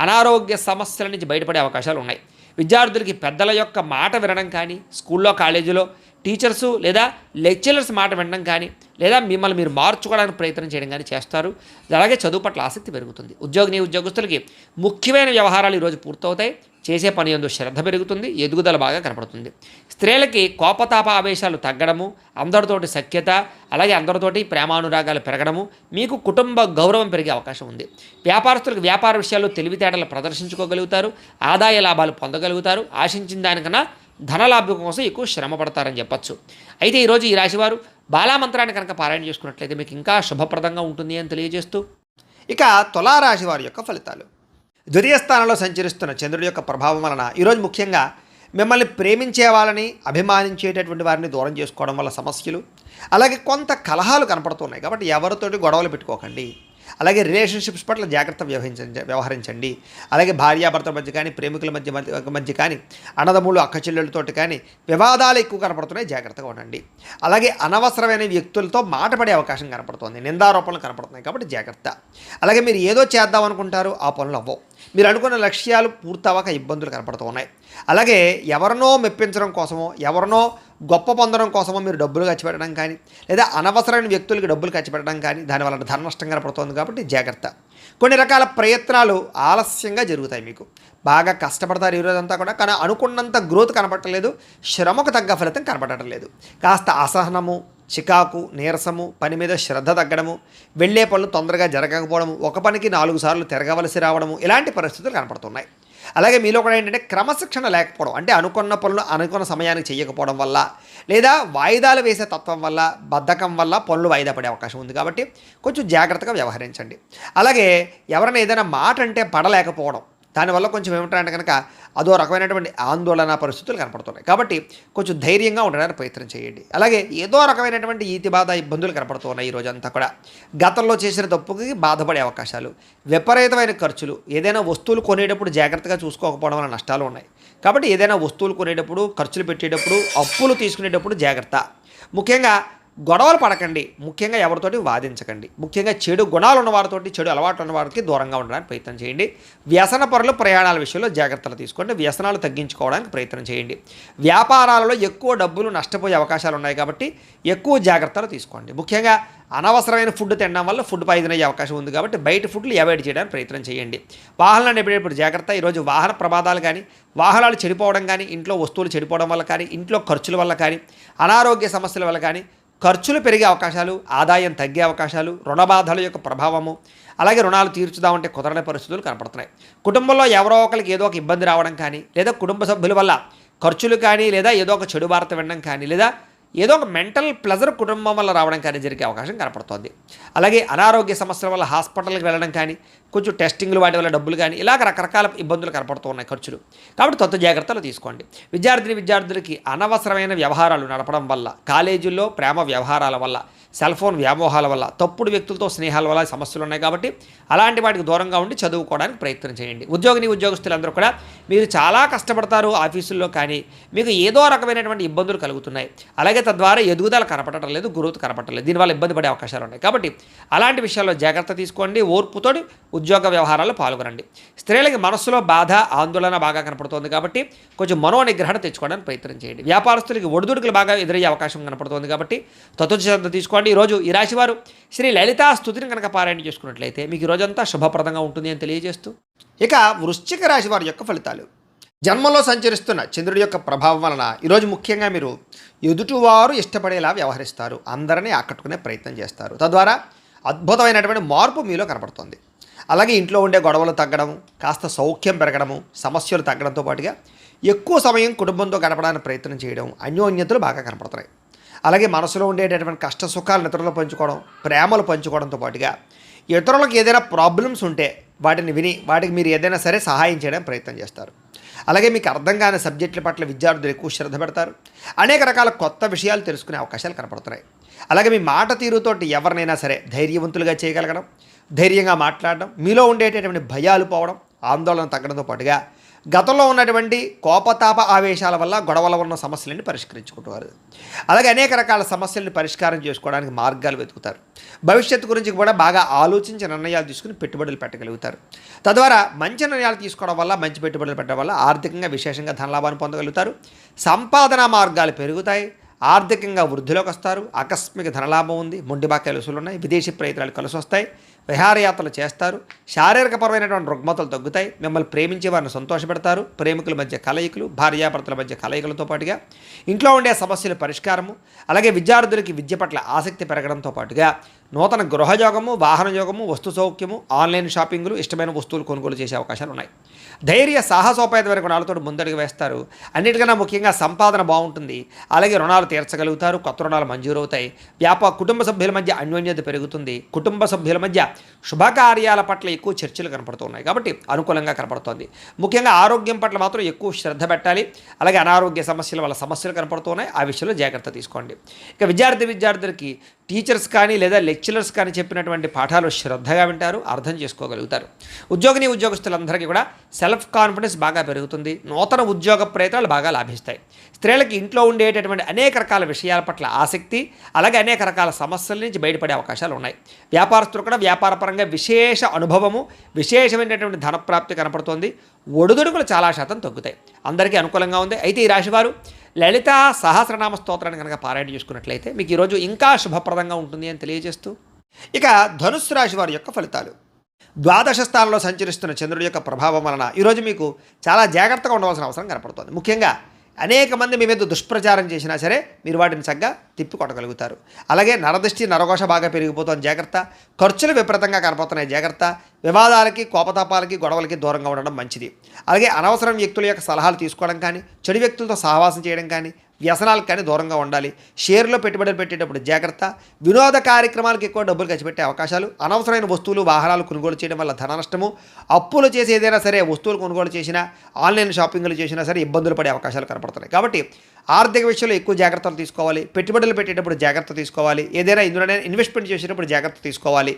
అనారోగ్య సమస్యల నుంచి బయటపడే అవకాశాలు ఉన్నాయి. విద్యార్థులకి పెద్దల యొక్క మాట వినడం కానీ, స్కూల్లో, కాలేజీలో టీచర్సు లేదా లెక్చరర్స్ మాట వినడం కానీ, లేదా మిమ్మల్ని మీరు మార్చుకోవడానికి ప్రయత్నం చేయడం కానీ చేస్తారు. అలాగే చదువు పట్ల ఆసక్తి పెరుగుతుంది. ఉద్యోగస్తులకి ముఖ్యమైన వ్యవహారాలు ఈరోజు పూర్తవుతాయి. చేసే పని యందు శ్రద్ధ పెరుగుతుంది. ఎదుగుదల బాగా కనపడుతుంది. స్త్రీలకి కోపతాప ఆవేశాలు తగ్గడము, అందరితోటి సఖ్యత, అలాగే అందరితోటి ప్రేమానురాగాలు పెరగడము, మీకు కుటుంబ గౌరవం పెరిగే అవకాశం ఉంది. వ్యాపారస్తులకు వ్యాపార విషయాల్లో తెలివితేటలు ప్రదర్శించుకోగలుగుతారు. ఆదాయ లాభాలు పొందగలుగుతారు. ఆశించిన దానికన్నా ధనలాభం కోసం ఎక్కువ శ్రమ పడతారని చెప్పచ్చు. అయితే ఈరోజు ఈ రాశివారు బాలామంత్రాన్ని కనుక పారాయణ చేసుకున్నట్లయితే మీకు ఇంకా శుభప్రదంగా ఉంటుంది అని తెలియజేస్తూ, ఇక తులారాశి వారి యొక్క ఫలితాలు. ద్వితీయ స్థానంలో సంచరిస్తున్న చంద్రుడి యొక్క ప్రభావం వలన ఈరోజు ముఖ్యంగా మిమ్మల్ని ప్రేమించే వాళ్ళని, అభిమానించేటటువంటి వారిని దూరం చేసుకోవడం వల్ల సమస్యలు, అలాగే కొంత కలహాలు కనపడుతున్నాయి. కాబట్టి ఎవరితోటి గొడవలు పెట్టుకోకండి. అలాగే రిలేషన్షిప్స్ పట్ల జాగ్రత్త వ్యవహరించండి. అలాగే భార్యాభర్తల మధ్య కానీ, ప్రేమికుల మధ్య కానీ, అన్నదమ్ములు, అక్క చెల్లెళ్ళతోటి కానీ వివాదాలు ఎక్కువ కనపడుతున్నాయి, జాగ్రత్తగా ఉండండి. అలాగే అనవసరమైన వ్యక్తులతో మాట పడే అవకాశం కనపడుతుంది. నిందారోపణలు కనపడుతున్నాయి, కాబట్టి జాగ్రత్త. అలాగే మీరు ఏదో చేద్దాం అనుకుంటారు, ఆ పనులు అవ్వవు. మీరు అనుకున్న లక్ష్యాలు పూర్తవక ఇబ్బందులు కనపడుతూ ఉన్నాయి. అలాగే ఎవరినో మెప్పించడం కోసమో, ఎవరినో గొప్ప పొందడం కోసమో మీరు డబ్బులు ఖర్చు పెట్టడం కానీ, లేదా అనవసరమైన వ్యక్తులకి డబ్బులు ఖర్చు పెట్టడం కానీ, దానివల్ల ధన నష్టం కనపడుతుంది. కాబట్టి జాగ్రత్త. కొన్ని రకాల ప్రయత్నాలు ఆలస్యంగా జరుగుతాయి. మీకు బాగా కష్టపడతారు ఈరోజంతా కూడా, కానీ అనుకున్నంత గ్రోత్ కనపడలేదు, శ్రమకు తగ్గ ఫలితం కనపడటం లేదు. కాస్త అసహనము, చికాకు, నీరసము, పని మీద శ్రద్ధ తగ్గడము, వెళ్ళే పనులు తొందరగా జరగకపోవడము, ఒక పనికి 4 సార్లు తిరగవలసి రావడము, ఇలాంటి పరిస్థితులు కనపడుతున్నాయి. అలాగే మీలో కూడా ఏంటంటే క్రమశిక్షణ లేకపోవడం, అంటే అనుకున్న పనులు అనుకున్న సమయానికి చేయకపోవడం వల్ల, లేదా వాయిదాలు వేసే తత్వం వల్ల, బద్ధకం వల్ల పనులు వాయిదా పడే అవకాశం ఉంది. కాబట్టి కొంచెం జాగ్రత్తగా వ్యవహరించండి. అలాగే ఎవరైనా ఏదైనా మాట అంటే పడలేకపోవడం, దానివల్ల కొంచెం ఏమిటంటే కనుక అదో రకమైనటువంటి ఆందోళన పరిస్థితులు కనపడుతున్నాయి. కాబట్టి కొంచెం ధైర్యంగా ఉండడానికి ప్రయత్నం చేయండి. అలాగే ఏదో రకమైనటువంటి ఈతి బాధ, ఇబ్బందులు కనపడుతున్నాయి ఈ రోజంతా కూడా. గతంలో చేసిన తప్పుకి బాధపడే అవకాశాలు, విపరీతమైన ఖర్చులు, ఏదైనా వస్తువులు కొనేటప్పుడు జాగ్రత్తగా చూసుకోకపోవడం వల్ల నష్టాలు ఉన్నాయి. కాబట్టి ఏదైనా వస్తువులు కొనేటప్పుడు, ఖర్చులు పెట్టేటప్పుడు, అప్పులు తీసుకునేటప్పుడు జాగ్రత్త. ముఖ్యంగా గొడవలు పడకండి. ముఖ్యంగా ఎవరితోటి వాదించకండి. ముఖ్యంగా చెడు గుణాలు ఉన్నవారితోటి, చెడు అలవాట్లు ఉన్నవారికి దూరంగా ఉండడానికి ప్రయత్నం చేయండి. వ్యసన పరులు ప్రయాణాల విషయంలో జాగ్రత్తలు తీసుకోండి. వ్యసనాలు తగ్గించుకోవడానికి ప్రయత్నం చేయండి. వ్యాపారాలలో ఎక్కువ డబ్బులు నష్టపోయే అవకాశాలు ఉన్నాయి, కాబట్టి ఎక్కువ జాగ్రత్తలు తీసుకోండి. ముఖ్యంగా అనవసరమైన ఫుడ్ తినడం వల్ల ఫుడ్ పాయిజన్ అయ్యే అవకాశం ఉంది, కాబట్టి బయట ఫుడ్లు అవాయిడ్ చేయడానికి ప్రయత్నం చేయండి. వాహనాలు నడిపేటప్పుడు జాగ్రత్త. ఈరోజు వాహన ప్రమాదాలు కానీ, వాహనాలు చెడిపోవడం కానీ, ఇంట్లో వస్తువులు చెడిపోవడం వల్ల కానీ, ఇంట్లో ఖర్చుల వల్ల కానీ, అనారోగ్య సమస్యల వల్ల కానీ ఖర్చులు పెరిగే అవకాశాలు, ఆదాయం తగ్గే అవకాశాలు, రుణబాధల యొక్క ప్రభావము, అలాగే రుణాలు తీర్చుదామంటే కుదరని పరిస్థితులు కనపడుతున్నాయి. కుటుంబంలో ఎవరో ఒకరికి ఏదో ఒక ఇబ్బంది రావడం కానీ, లేదా కుటుంబ సభ్యుల వల్ల ఖర్చులు కానీ, లేదా ఏదో ఒక చెడు వార్త వినడం కానీ, లేదా ఏదో ఒక మెంటల్ ప్లెజర్ కుటుంబం వల్ల రావడం కానీ జరిగే అవకాశం కనపడుతుంది. అలాగే అనారోగ్య సమస్యల వల్ల హాస్పిటల్కి వెళ్ళడం కానీ, కొంచెం టెస్టింగ్లు వాటి వల్ల డబ్బులు కానీ, ఇలాగ రకరకాల ఇబ్బందులు కనపడుతూ ఉన్నాయి, ఖర్చులు. కాబట్టి కొత్త జాగ్రత్తలు తీసుకోండి. విద్యార్థులకి అనవసరమైన వ్యవహారాలు నడపడం వల్ల, కాలేజీల్లో ప్రేమ వ్యవహారాల వల్ల, సెల్ ఫోన్ వ్యామోహాల వల్ల, తప్పుడు వ్యక్తులతో స్నేహాల వల్ల సమస్యలు ఉన్నాయి. కాబట్టి అలాంటి వాటికి దూరంగా ఉండి చదువుకోవడానికి ప్రయత్నం చేయండి. ఉద్యోగస్తులందరూ కూడా మీరు చాలా కష్టపడతారు ఆఫీసుల్లో, కానీ మీకు ఏదో రకమైనటువంటి ఇబ్బందులు కలుగుతున్నాయి. అలాగే తద్వారా ఎదుగుదల కనపడటం లేదు, గ్రోత్ కనపడటం లేదు. దీనివల్ల ఇబ్బంది పడే అవకాశాలు ఉన్నాయి. కాబట్టి అలాంటి విషయాల్లో జాగ్రత్త తీసుకోండి. ఓర్పుతోటి ఉద్యోగ వ్యవహారాల్లో పాల్గొనండి. స్త్రీలకి మనస్సులో బాధ ఆందోళన బాగా కనపడుతోంది కాబట్టి కొంచెం మనోనిగ్రహణ తెచ్చుకోవడానికి ప్రయత్నం చేయండి. వ్యాపారస్తులకి ఒడిదుడుకులు బాగా ఎదురయ్యే అవకాశం కనపడుతోంది కాబట్టి శ్రద్ధ తీసుకోండి. ఈరోజు ఈ రాశివారు శ్రీ లలితా స్తుతిని కనుక పారాయణ చేసుకున్నట్లయితే మీకు ఈ రోజంతా శుభప్రదంగా ఉంటుంది అని తెలియజేస్తూ, ఇక వృశ్చిక రాశి వారి యొక్క ఫలితాలు. జన్మలో సంచరిస్తున్న చంద్రుడి యొక్క ప్రభావం వలన ఈరోజు ముఖ్యంగా మీరు ఎదుటివారు ఇష్టపడేలా వ్యవహరిస్తారు. అందరినీ ఆకట్టుకునే ప్రయత్నం చేస్తారు. తద్వారా అద్భుతమైనటువంటి మార్పు మీలో కనపడుతుంది. అలాగే ఇంట్లో ఉండే గొడవలు తగ్గడం, కాస్త సౌఖ్యం పెరగడము, సమస్యలు తగ్గడంతో పాటుగా ఎక్కువ సమయం కుటుంబంతో గడపడానికి ప్రయత్నం చేయడం, అన్యోన్యతలు బాగా కనపడుతున్నాయి. అలాగే మనసులో ఉండేటటువంటి కష్ట సుఖాలను ఇతరులు పంచుకోవడం, ప్రేమలు పంచుకోవడంతో పాటుగా ఇతరులకు ఏదైనా ప్రాబ్లమ్స్ ఉంటే వాటిని విని వాటికి మీరు ఏదైనా సరే సహాయం చేయడానికి ప్రయత్నం చేస్తారు. అలాగే మీకు అర్థం కాని సబ్జెక్టుల పట్ల విద్యార్థులు ఎక్కువ శ్రద్ధ పెడతారు. అనేక రకాల కొత్త విషయాలు తెలుసుకునే అవకాశాలు కనపడుతున్నాయి. అలాగే మీ మాట తీరుతోటి ఎవరినైనా సరే ధైర్యవంతులుగా చేయగలగడం, ధైర్యంగా మాట్లాడడం, మీలో ఉండేటటువంటి భయాలు పోవడం, ఆందోళన తగ్గడంతో పాటుగా గతంలో ఉన్నటువంటి కోపతాప ఆవేశాల వల్ల గొడవల ఉన్న సమస్యలని పరిష్కరించుకుంటారు. అలాగే అనేక రకాల సమస్యలను పరిష్కారం చేసుకోవడానికి మార్గాలు వెతుకుతారు. భవిష్యత్తు గురించి కూడా బాగా ఆలోచించి నిర్ణయాలు తీసుకుని పెట్టుబడులు పెట్టగలుగుతారు. తద్వారా మంచి నిర్ణయాలు తీసుకోవడం వల్ల, మంచి పెట్టుబడులు పెట్టడం వల్ల ఆర్థికంగా విశేషంగా ధనలాభాన్ని పొందగలుగుతారు. సంపాదన మార్గాలు పెరుగుతాయి. ఆర్థికంగా వృద్ధిలోకి వస్తారు. ఆకస్మిక ధనలాభం ఉంది. మొండి బాక్యాలు వసూలు ఉన్నాయి. విదేశీ ప్రయత్నాలు కలిసి వస్తాయి. విహారయాత్రలు చేస్తారు. శారీరకపరమైనటువంటి రుగ్మతలు తగ్గుతాయి. మిమ్మల్ని ప్రేమించే వారిని సంతోషపెడతారు. ప్రేమికుల మధ్య కలయికలు, భార్యాభర్తల మధ్య కలయికలతో పాటుగా ఇంట్లో ఉండే సమస్యల పరిష్కారము, అలాగే విద్యార్థులకి విద్య పట్ల ఆసక్తి పెరగడంతో పాటుగా నూతన గృహయోగము, వాహన యోగము, వస్తు సౌఖ్యము, ఆన్లైన్ షాపింగ్లు, ఇష్టమైన వస్తువులు కొనుగోలు చేసే అవకాశాలు ఉన్నాయి. ధైర్య సాహసోపేతమైన గుణాలతో ముందడుగు వేస్తారు. అన్నిటికన్నా ముఖ్యంగా సంపాదన బాగుంటుంది. అలాగే రుణాలు తీర్చగలుగుతారు. కొత్త రుణాలు మంజూరవుతాయి. కుటుంబ సభ్యుల మధ్య అన్యోన్యత పెరుగుతుంది. కుటుంబ సభ్యుల మధ్య శుభకార్యాల పట్ల ఎక్కువ చర్చలు కనపడుతున్నాయి కాబట్టి అనుకూలంగా కనపడుతోంది. ముఖ్యంగా ఆరోగ్యం పట్ల మాత్రం ఎక్కువ శ్రద్ధ పెట్టాలి. అలాగే అనారోగ్య సమస్యల వల్ల సమస్యలు కనపడుతున్నాయి. ఆ విషయంలో జాగ్రత్త తీసుకోండి. ఇక విద్యార్థులకి టీచర్స్ కానీ లేదా లెక్చరర్స్ కానీ చెప్పినటువంటి పాఠాలు శ్రద్ధగా వింటారు, అర్థం చేసుకోగలుగుతారు. ఉద్యోగస్తులందరికీ కూడా సెల్ఫ్ కాన్ఫిడెన్స్ బాగా పెరుగుతుంది. నూతన ఉద్యోగ ప్రయత్నాలు బాగా లాభిస్తాయి. స్త్రీలకి ఇంట్లో ఉండేటటువంటి అనేక రకాల విషయాల పట్ల ఆసక్తి, అలాగే అనేక రకాల సమస్యల నుంచి బయటపడే అవకాశాలు ఉన్నాయి. వ్యాపారస్తులు కూడా వ్యాపారపరంగా విశేష అనుభవము, విశేషమైనటువంటి ధనప్రాప్తి కనపడుతోంది. ఒడుదుడుకులు చాలా శాతం తగ్గుతాయి. అందరికీ అనుకూలంగా ఉంది. అయితే ఈ రాశివారు లలితా సహస్రనామ స్తోత్రాన్ని కనుక పారాయణ చేసుకున్నట్లయితే మీకు ఈరోజు ఇంకా శుభప్రదంగా ఉంటుంది అని తెలియజేస్తూ, ఇక ధనుస్సు రాశి వారి యొక్క ఫలితాలు. ద్వాదశ స్థానంలో సంచరిస్తున్న చంద్రుడి యొక్క ప్రభావం వలన ఈరోజు మీకు చాలా జాగ్రత్తగా ఉండవలసిన అవసరం కనపడుతుంది. ముఖ్యంగా అనేక మంది మీ మీద దుష్ప్రచారం చేసినా సరే మీరు వాటిని చక్కగా తిప్పి కొట్టగలుగుతారు. అలాగే నరదృష్టి, నరఘోష బాగా పెరిగిపోతుంది, జాగ్రత్త. ఖర్చులు విపరీతంగా కనపడుతున్నాయి, జాగ్రత్త. వివాదాలకి, కోపతాపాలకి, గొడవలకి దూరంగా ఉండడం మంచిది. అలాగే అనవసరం వ్యక్తుల యొక్క సలహాలు తీసుకోవడం కానీ, చెడు వ్యక్తులతో సహవాసం చేయడం కానీ, వ్యసనాలకు కానీ దూరంగా ఉండాలి. షేర్లో పెట్టుబడులు పెట్టేటప్పుడు జాగ్రత్త. వినోద కార్యక్రమాలకు ఎక్కువ డబ్బులు ఖర్చు పెట్టే అవకాశాలు, అనవసరమైన వస్తువులు, వాహనాలు కొనుగోలు చేయడం వల్ల ధన నష్టము, అప్పులు చేసి ఏదైనా సరే వస్తువులు కొనుగోలు చేసినా, ఆన్లైన్ షాపింగ్లు చేసినా సరే ఇబ్బందులు పడే అవకాశాలు కనపడుతున్నాయి. కాబట్టి ఆర్థిక విషయంలో ఎక్కువ జాగ్రత్తలు తీసుకోవాలి. పెట్టుబడులు పెట్టేటప్పుడు జాగ్రత్త తీసుకోవాలి. ఏదైనా ఇందులోనే ఇన్వెస్ట్మెంట్ చేసేటప్పుడు జాగ్రత్త తీసుకోవాలి.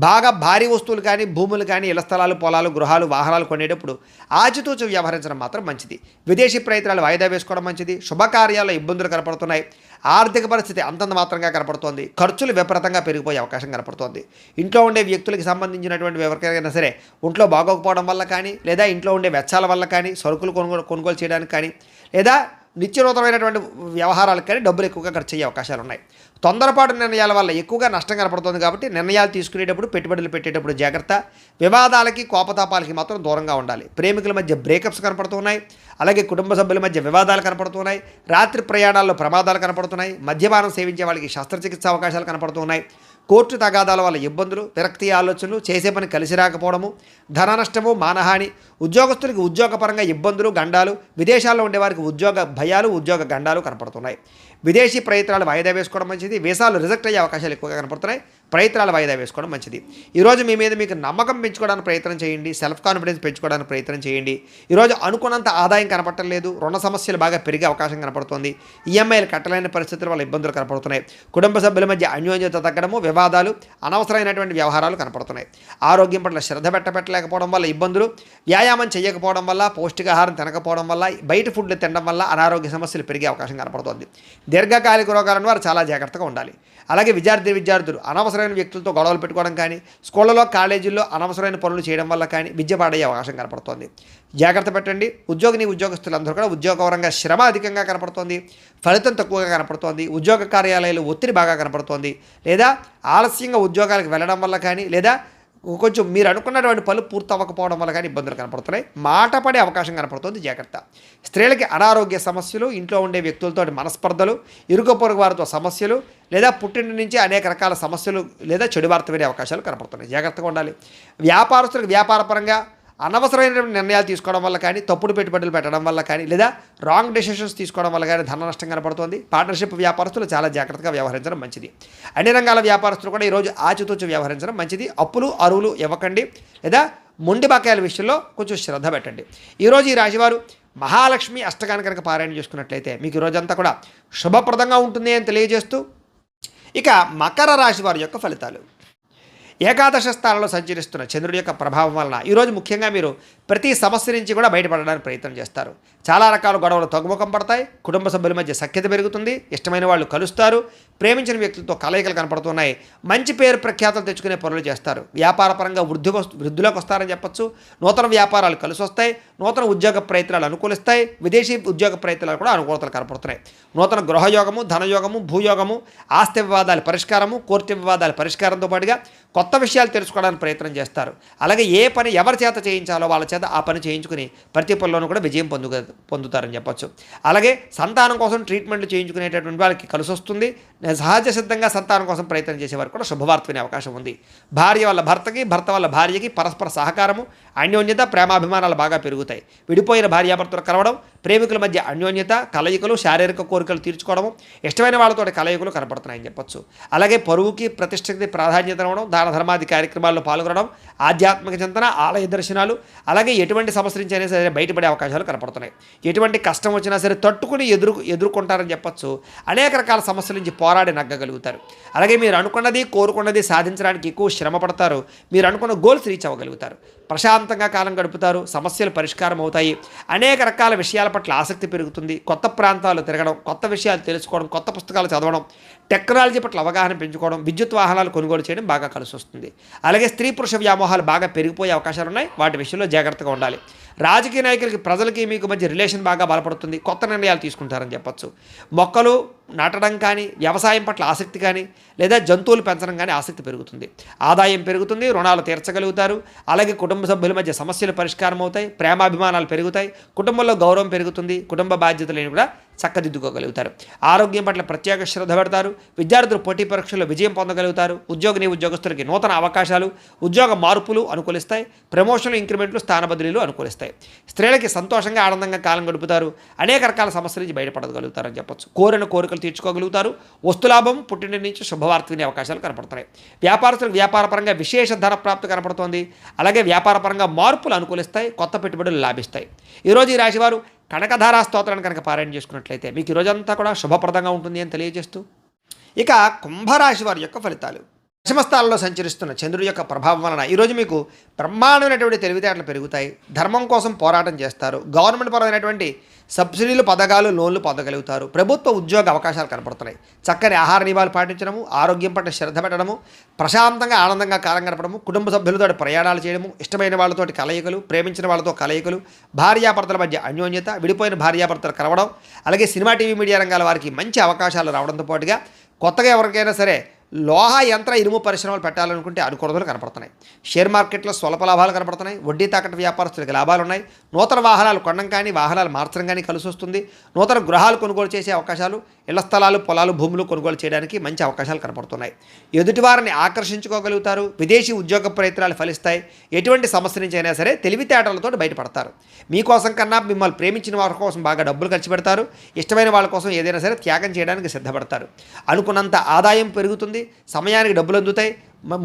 బాగా భారీ వస్తువులు కానీ, భూములు కానీ, ఇళ్ల స్థలాలు, పొలాలు, గృహాలు, వాహనాలు కొనేటప్పుడు ఆచితూచి వ్యవహరించడం మాత్రం మంచిది. విదేశీ ప్రయత్నాలు వాయిదా వేసుకోవడం మంచిది. శుభకార్యాల్లో ఇబ్బందులు కనపడుతున్నాయి. ఆర్థిక పరిస్థితి అంతంత మాత్రంగా కనపడుతోంది. ఖర్చులు విపరీతంగా పెరిగిపోయే అవకాశం కనపడుతోంది. ఇంట్లో ఉండే వ్యక్తులకు సంబంధించినటువంటి ఎవరికైనా సరే ఒంట్లో బాగోకపోవడం వల్ల కానీ, లేదా ఇంట్లో ఉండే వెచ్చాల వల్ల కానీ, సరుకులు కొనుగోలు చేయడానికి కానీ, లేదా నిత్యనూతనమైనటువంటి వ్యవహారాలకు కానీ డబ్బులు ఎక్కువగా ఖర్చు అయ్యే అవకాశాలు ఉన్నాయి. తొందరపాటు నిర్ణయాల వల్ల ఎక్కువగా నష్టం కనపడుతుంది కాబట్టి నిర్ణయాలు తీసుకునేటప్పుడు, పెట్టుబడులు పెట్టేటప్పుడు జాగ్రత్త. వివాదాలకి, కోపతాపాలకి మాత్రం దూరంగా ఉండాలి. ప్రేమికుల మధ్య బ్రేకప్స్ కనపడుతున్నాయి. అలాగే కుటుంబ సభ్యుల మధ్య వివాదాలు కనపడుతున్నాయి. రాత్రి ప్రయాణాల్లో ప్రమాదాలు కనపడుతున్నాయి. మద్యపానం సేవించే వాళ్ళకి శస్త్రచికిత్స అవకాశాలు కనపడుతున్నాయి. కోర్టు తగాదాల వల్ల ఇబ్బందులు, విరక్తి ఆలోచనలు, చేసే పని కలిసి రాకపోవడము, ధన నష్టము, మానహాని, ఉద్యోగస్తులకి ఉద్యోగపరంగా ఇబ్బందులు, గండాలు, విదేశాల్లో ఉండేవారికి ఉద్యోగ భయాలు, ఉద్యోగ గండాలు కనపడుతున్నాయి. విదేశీ ప్రయత్నాలు వాయిదా వేసుకోవడం మంచిది. వీసాలు రిజెక్ట్ అయ్యే అవకాశాలు ఎక్కువగా కనపడుతున్నాయి. ప్రయత్నాలు వాయిదా వేసుకోవడం మంచిది. ఈరోజు మీ మీద మీకు నమ్మకం పెంచుకోవడానికి ప్రయత్నం చేయండి. సెల్ఫ్ కాన్ఫిడెన్స్ పెంచుకోవడానికి ప్రయత్నం చేయండి. ఈరోజు అనుకున్నంత ఆదాయం కనపడటం లేదు. రుణ సమస్యలు బాగా పెరిగే అవకాశం కనపడుతుంది. ఈఎంఐలు కట్టలేని పరిస్థితుల వల్ల ఇబ్బందులు కనపడుతున్నాయి. కుటుంబ సభ్యుల మధ్య అన్యోన్యత తగ్గడము, వివాదాలు, అనవసరమైనటువంటి వ్యవహారాలు కనపడుతున్నాయి. ఆరోగ్యం పట్ల శ్రద్ధ పెట్టలేకపోవడం వల్ల ఇబ్బందులు, వ్యాయామం చేయకపోవడం వల్ల, పౌష్టికాహారం తినకపోవడం వల్ల, బయట ఫుడ్లు తినడం వల్ల అనారోగ్య సమస్యలు పెరిగే అవకాశం కనపడుతుంది. దీర్ఘకాలిక రోగాలను వారు చాలా జాగ్రత్తగా ఉండాలి. అలాగే విద్యార్థులు అనవసరమైన వ్యక్తులతో గొడవలు పెట్టుకోవడం కానీ, స్కూళ్ళలో కాలేజీల్లో అనవసరమైన పనులు చేయడం వల్ల కానీ విద్య పాడయ్యే అవకాశం కనపడుతోంది. జాగ్రత్త పెట్టండి. ఉద్యోగస్తులందరూ కూడా ఉద్యోగపరంగా శ్రమ అధికంగా కనపడుతోంది, ఫలితం తక్కువగా కనపడుతోంది, ఉద్యోగ కార్యాలయాలు ఒత్తిడి బాగా కనపడుతోంది, లేదా ఆలస్యంగా ఉద్యోగాలకు వెళ్ళడం వల్ల కానీ, లేదా కొంచెం మీరు అనుకున్నటువంటి పనులు పూర్తి అవ్వకపోవడం వల్ల కానీ ఇబ్బందులు కనపడుతున్నాయి. మాట పడే అవకాశం కనపడుతుంది. జాగ్రత్త. స్త్రీలకి అనారోగ్య సమస్యలు, ఇంట్లో ఉండే వ్యక్తులతో మనస్పర్ధలు, ఇరుగు పొరుగు వారితో సమస్యలు, లేదా పుట్టింటి నుంచి అనేక రకాల సమస్యలు లేదా చెడు వార్త వినే అవకాశాలు కనపడుతున్నాయి. జాగ్రత్తగా ఉండాలి. వ్యాపారస్తులకు వ్యాపారపరంగా అనవసరమైన నిర్ణయాలు తీసుకోవడం వల్ల కానీ, తప్పుడు పెట్టుబడులు పెట్టడం వల్ల కానీ, లేదా రాంగ్ డెసిషన్స్ తీసుకోవడం వల్ల కానీ ధన నష్టం కనపడుతుంది. పార్ట్నర్షిప్ వ్యాపారస్తులు చాలా జాగ్రత్తగా వ్యవహరించడం మంచిది. అన్ని రంగాల వ్యాపారస్తులు కూడా ఈరోజు ఆచితూచి వ్యవహరించడం మంచిది. అప్పులు అరువులు ఇవ్వకండి, లేదా మొండి బకాయిల విషయంలో కొంచెం శ్రద్ధ పెట్టండి. ఈరోజు ఈ రాశివారు మహాలక్ష్మి అష్టకాన్ని కనుక పారాయణ చేసుకున్నట్లయితే మీకు ఈరోజంతా కూడా శుభప్రదంగా ఉంటుంది అని తెలియజేస్తూ, ఇక మకర రాశి వారి యొక్క ఫలితాలు. ఏకాదశ స్థానంలో సంచరిస్తున్న చంద్రుడి యొక్క ప్రభావం వలన ఈరోజు ముఖ్యంగా మీరు ప్రతి సమస్య నుంచి కూడా బయటపడడానికి ప్రయత్నం చేస్తారు. చాలా రకాల గొడవలు తగ్గుముఖం పడతాయి. కుటుంబ సభ్యుల మధ్య సఖ్యత పెరుగుతుంది. ఇష్టమైన వాళ్ళు కలుస్తారు. ప్రేమించిన వ్యక్తులతో కలయికలు కనపడుతున్నాయి. మంచి పేరు ప్రఖ్యాతలు తెచ్చుకునే పనులు చేస్తారు. వ్యాపారపరంగా వృద్ధిలోకి వస్తారని చెప్పొచ్చు. నూతన వ్యాపారాలు కలిసి వస్తాయి. నూతన ఉద్యోగ ప్రయత్నాలు అనుకూలిస్తాయి. విదేశీ ఉద్యోగ ప్రయత్నాలు కూడా అనుకూలతలు కనపడుతున్నాయి. నూతన గృహయోగము, ధనయోగము, భూయోగము, ఆస్తి వివాదాల పరిష్కారము, కోర్టు వివాదాల పరిష్కారంతో పాటుగా కొత్త విషయాలు తెలుసుకోవడానికి ప్రయత్నం చేస్తారు. అలాగే ఏ పని ఎవరి చేత చేయించాలో వాళ్ళ చేత ఆ పని చేయించుకుని ప్రతి పనిలోనూ కూడా విజయం పొందుతారని చెప్పొచ్చు. అలాగే సంతానం కోసం ట్రీట్మెంట్లు చేయించుకునేటటువంటి వాళ్ళకి కలిసి వస్తుంది. సహజ సిద్ధంగా సంతానం కోసం ప్రయత్నం చేసేవారు కూడా శుభవార్త వినే అవకాశం ఉంది. భార్య వల్ల భర్తకి, భర్త వల్ల భార్యకి పరస్పర సహకారము, అన్యోన్యత, ప్రేమాభిమానాలు బాగా పెరుగుతాయి. విడిపోయిన భార్యాభర్తలు కలవడం, ప్రేమికుల మధ్య అన్యోన్యత, కలయికలు, శారీరక కోరికలు తీర్చుకోవడము, ఇష్టమైన వాళ్ళతో కలయికలు కనపడుతున్నాయని చెప్పొచ్చు. అలాగే పరువుకి, ప్రతిష్టకి ప్రాధాన్యత ఇవ్వడం, దాన ధర్మాది కార్యక్రమాల్లో పాల్గొనడం, ఆధ్యాత్మిక చింతన, ఆలయ దర్శనాలు, అలాగే ఎటువంటి సమస్య నుంచి అయినా సరే బయటపడే అవకాశాలు కనపడుతున్నాయి. ఎటువంటి కష్టం వచ్చినా సరే తట్టుకుని ఎదుర్కొంటారని చెప్పొచ్చు. అనేక రకాల సమస్యల నుంచి పోరాడి నగ్గగలుగుతారు. అలాగే మీరు అనుకున్నది, కోరుకున్నది సాధించడానికి ఎక్కువ శ్రమ పడతారు. మీరు అనుకున్న గోల్స్ రీచ్ అవ్వగలుగుతారు. ప్రశాంతంగా కాలం గడుపుతారు. సమస్యలు పరిష్కారం అవుతాయి. అనేక రకాల విషయాల పట్ల ఆసక్తి పెరుగుతుంది. కొత్త ప్రాంతాలు తిరగడం, కొత్త విషయాలు తెలుసుకోవడం, కొత్త పుస్తకాలు చదవడం, టెక్నాలజీ పట్ల అవగాహన పెంచుకోవడం, విద్యుత్ వాహనాలు కొనుగోలు చేయడం బాగా కలిసి వస్తుంది. అలాగే స్త్రీ పురుష వ్యామోహాలు బాగా పెరిగిపోయే అవకాశాలు ఉన్నాయి. వాటి విషయంలో జాగ్రత్తగా ఉండాలి. రాజకీయ నాయకులకి, ప్రజలకి మీకు మధ్య రిలేషన్ బాగా బలపడుతుంది. కొత్త నిర్ణయాలు తీసుకుంటారని చెప్పొచ్చు. మొక్కలు నాటడం కానీ, వ్యవసాయం పట్ల ఆసక్తి కానీ, లేదా జంతువులు పెంచడం కానీ ఆసక్తి పెరుగుతుంది. ఆదాయం పెరుగుతుంది. రుణాలు తీర్చగలుగుతారు. అలాగే కుటుంబ సభ్యుల మధ్య సమస్యలు పరిష్కారం అవుతాయి. ప్రేమాభిమానాలు పెరుగుతాయి. కుటుంబంలో గౌరవం పెరుగుతుంది. కుటుంబ బాధ్యతలను కూడా చక్కదిద్దుకోగలుగుతారు. ఆరోగ్యం పట్ల ప్రత్యేక శ్రద్ధ పెడతారు. విద్యార్థులు పోటీ పరీక్షల్లో విజయం పొందగలుగుతారు. ఉద్యోగస్తులకి నూతన అవకాశాలు, ఉద్యోగ మార్పులు అనుకూలిస్తాయి. ప్రమోషన్లు, ఇంక్రిమెంట్లు, స్థాన బదిలీలు అనుకూలిస్తాయి. స్త్రీలకి సంతోషంగా, ఆనందంగా కాలం గడుపుతారు. అనేక రకాల సమస్యల నుంచి బయటపడగలుగుతారని చెప్పొచ్చు. కోరిన కోరికలు తీర్చుకోగలుగుతారు. వస్తులాభం, పుట్టింటి నుంచి శుభవార్త వినే అవకాశాలు కనపడుతున్నాయి. వ్యాపారస్తులకు వ్యాపారపరంగా విశేష ధన ప్రాప్తి కనపడుతోంది. అలాగే వ్యాపారపరంగా మార్పులు అనుకూలిస్తాయి. కొత్త పెట్టుబడులు లాభిస్తాయి. ఈరోజు ఈ రాశివారు కనకధారా స్తోత్రాన్ని కనుక పారాయణ చేసుకున్నట్లయితే మీకు ఈరోజంతా కూడా శుభప్రదంగా ఉంటుంది అని తెలియజేస్తూ, ఇక కుంభరాశి వారి యొక్క ఫలితాలు. దశమస్థానంలో సంచరిస్తున్న చంద్రుడి యొక్క ప్రభావం వలన ఈరోజు మీకు బ్రహ్మాండమైనటువంటి తెలివితేటలు పెరుగుతాయి. ధర్మం కోసం పోరాటం చేస్తారు. గవర్నమెంట్ పరమైనటువంటి సబ్సిడీలు, పథకాలు, లోన్లు పొందగలుగుతారు. ప్రభుత్వ ఉద్యోగ అవకాశాలు కనపడుతున్నాయి. చక్కని ఆహార నియమాలు పాటించడము, ఆరోగ్యం పట్ల శ్రద్ధ పెట్టడము, ప్రశాంతంగా ఆనందంగా కాలం గడపడము, కుటుంబ సభ్యులతో ప్రయాణాలు చేయడము, ఇష్టమైన వాళ్ళతోటి కలయికలు, ప్రేమించిన వాళ్ళతో కలయికలు, భార్యాభర్తల మధ్య అన్యోన్యత, విడిపోయిన భార్యాభర్తలు కలవడం, అలాగే సినిమా, టీవీ, మీడియా రంగాల వారికి మంచి అవకాశాలు రావడంతో పాటుగా కొత్తగా ఎవరికైనా సరే లోహ యంత్ర ఇనుము పరిశ్రమలు పెట్టాలనుకుంటే అనుకూలతలు కనపడుతున్నాయి. షేర్ మార్కెట్లో స్వల్ప లాభాలు కనపడుతున్నాయి. వడ్డీ తాకట్టు వ్యాపారస్తులకు లాభాలు ఉన్నాయి. నూతన వాహనాలు కొనడం కానీ, వాహనాలు మార్చడం కానీ కలిసి వస్తుంది. నూతన గృహాలు కొనుగోలు చేసే అవకాశాలు, ఇళ్ల స్థలాలు, పొలాలు, భూములు కొనుగోలు చేయడానికి మంచి అవకాశాలు కనపడుతున్నాయి. ఎదుటివారిని ఆకర్షించుకోగలుగుతారు. విదేశీ ఉద్యోగ ప్రయత్నాలు ఫలిస్తాయి. ఎటువంటి సమస్య నుంచి అయినా సరే తెలివితేటలతో బయటపడతారు. మీకోసం కన్నా మిమ్మల్ని ప్రేమించిన వారి కోసం బాగా డబ్బులు ఖర్చు పెడతారు. ఇష్టమైన వాళ్ళ కోసం ఏదైనా సరే త్యాగం చేయడానికి సిద్ధపడతారు. అనుకున్నంత ఆదాయం పెరుగుతుంది. సమయానికి డబ్బులు అందుతాయి.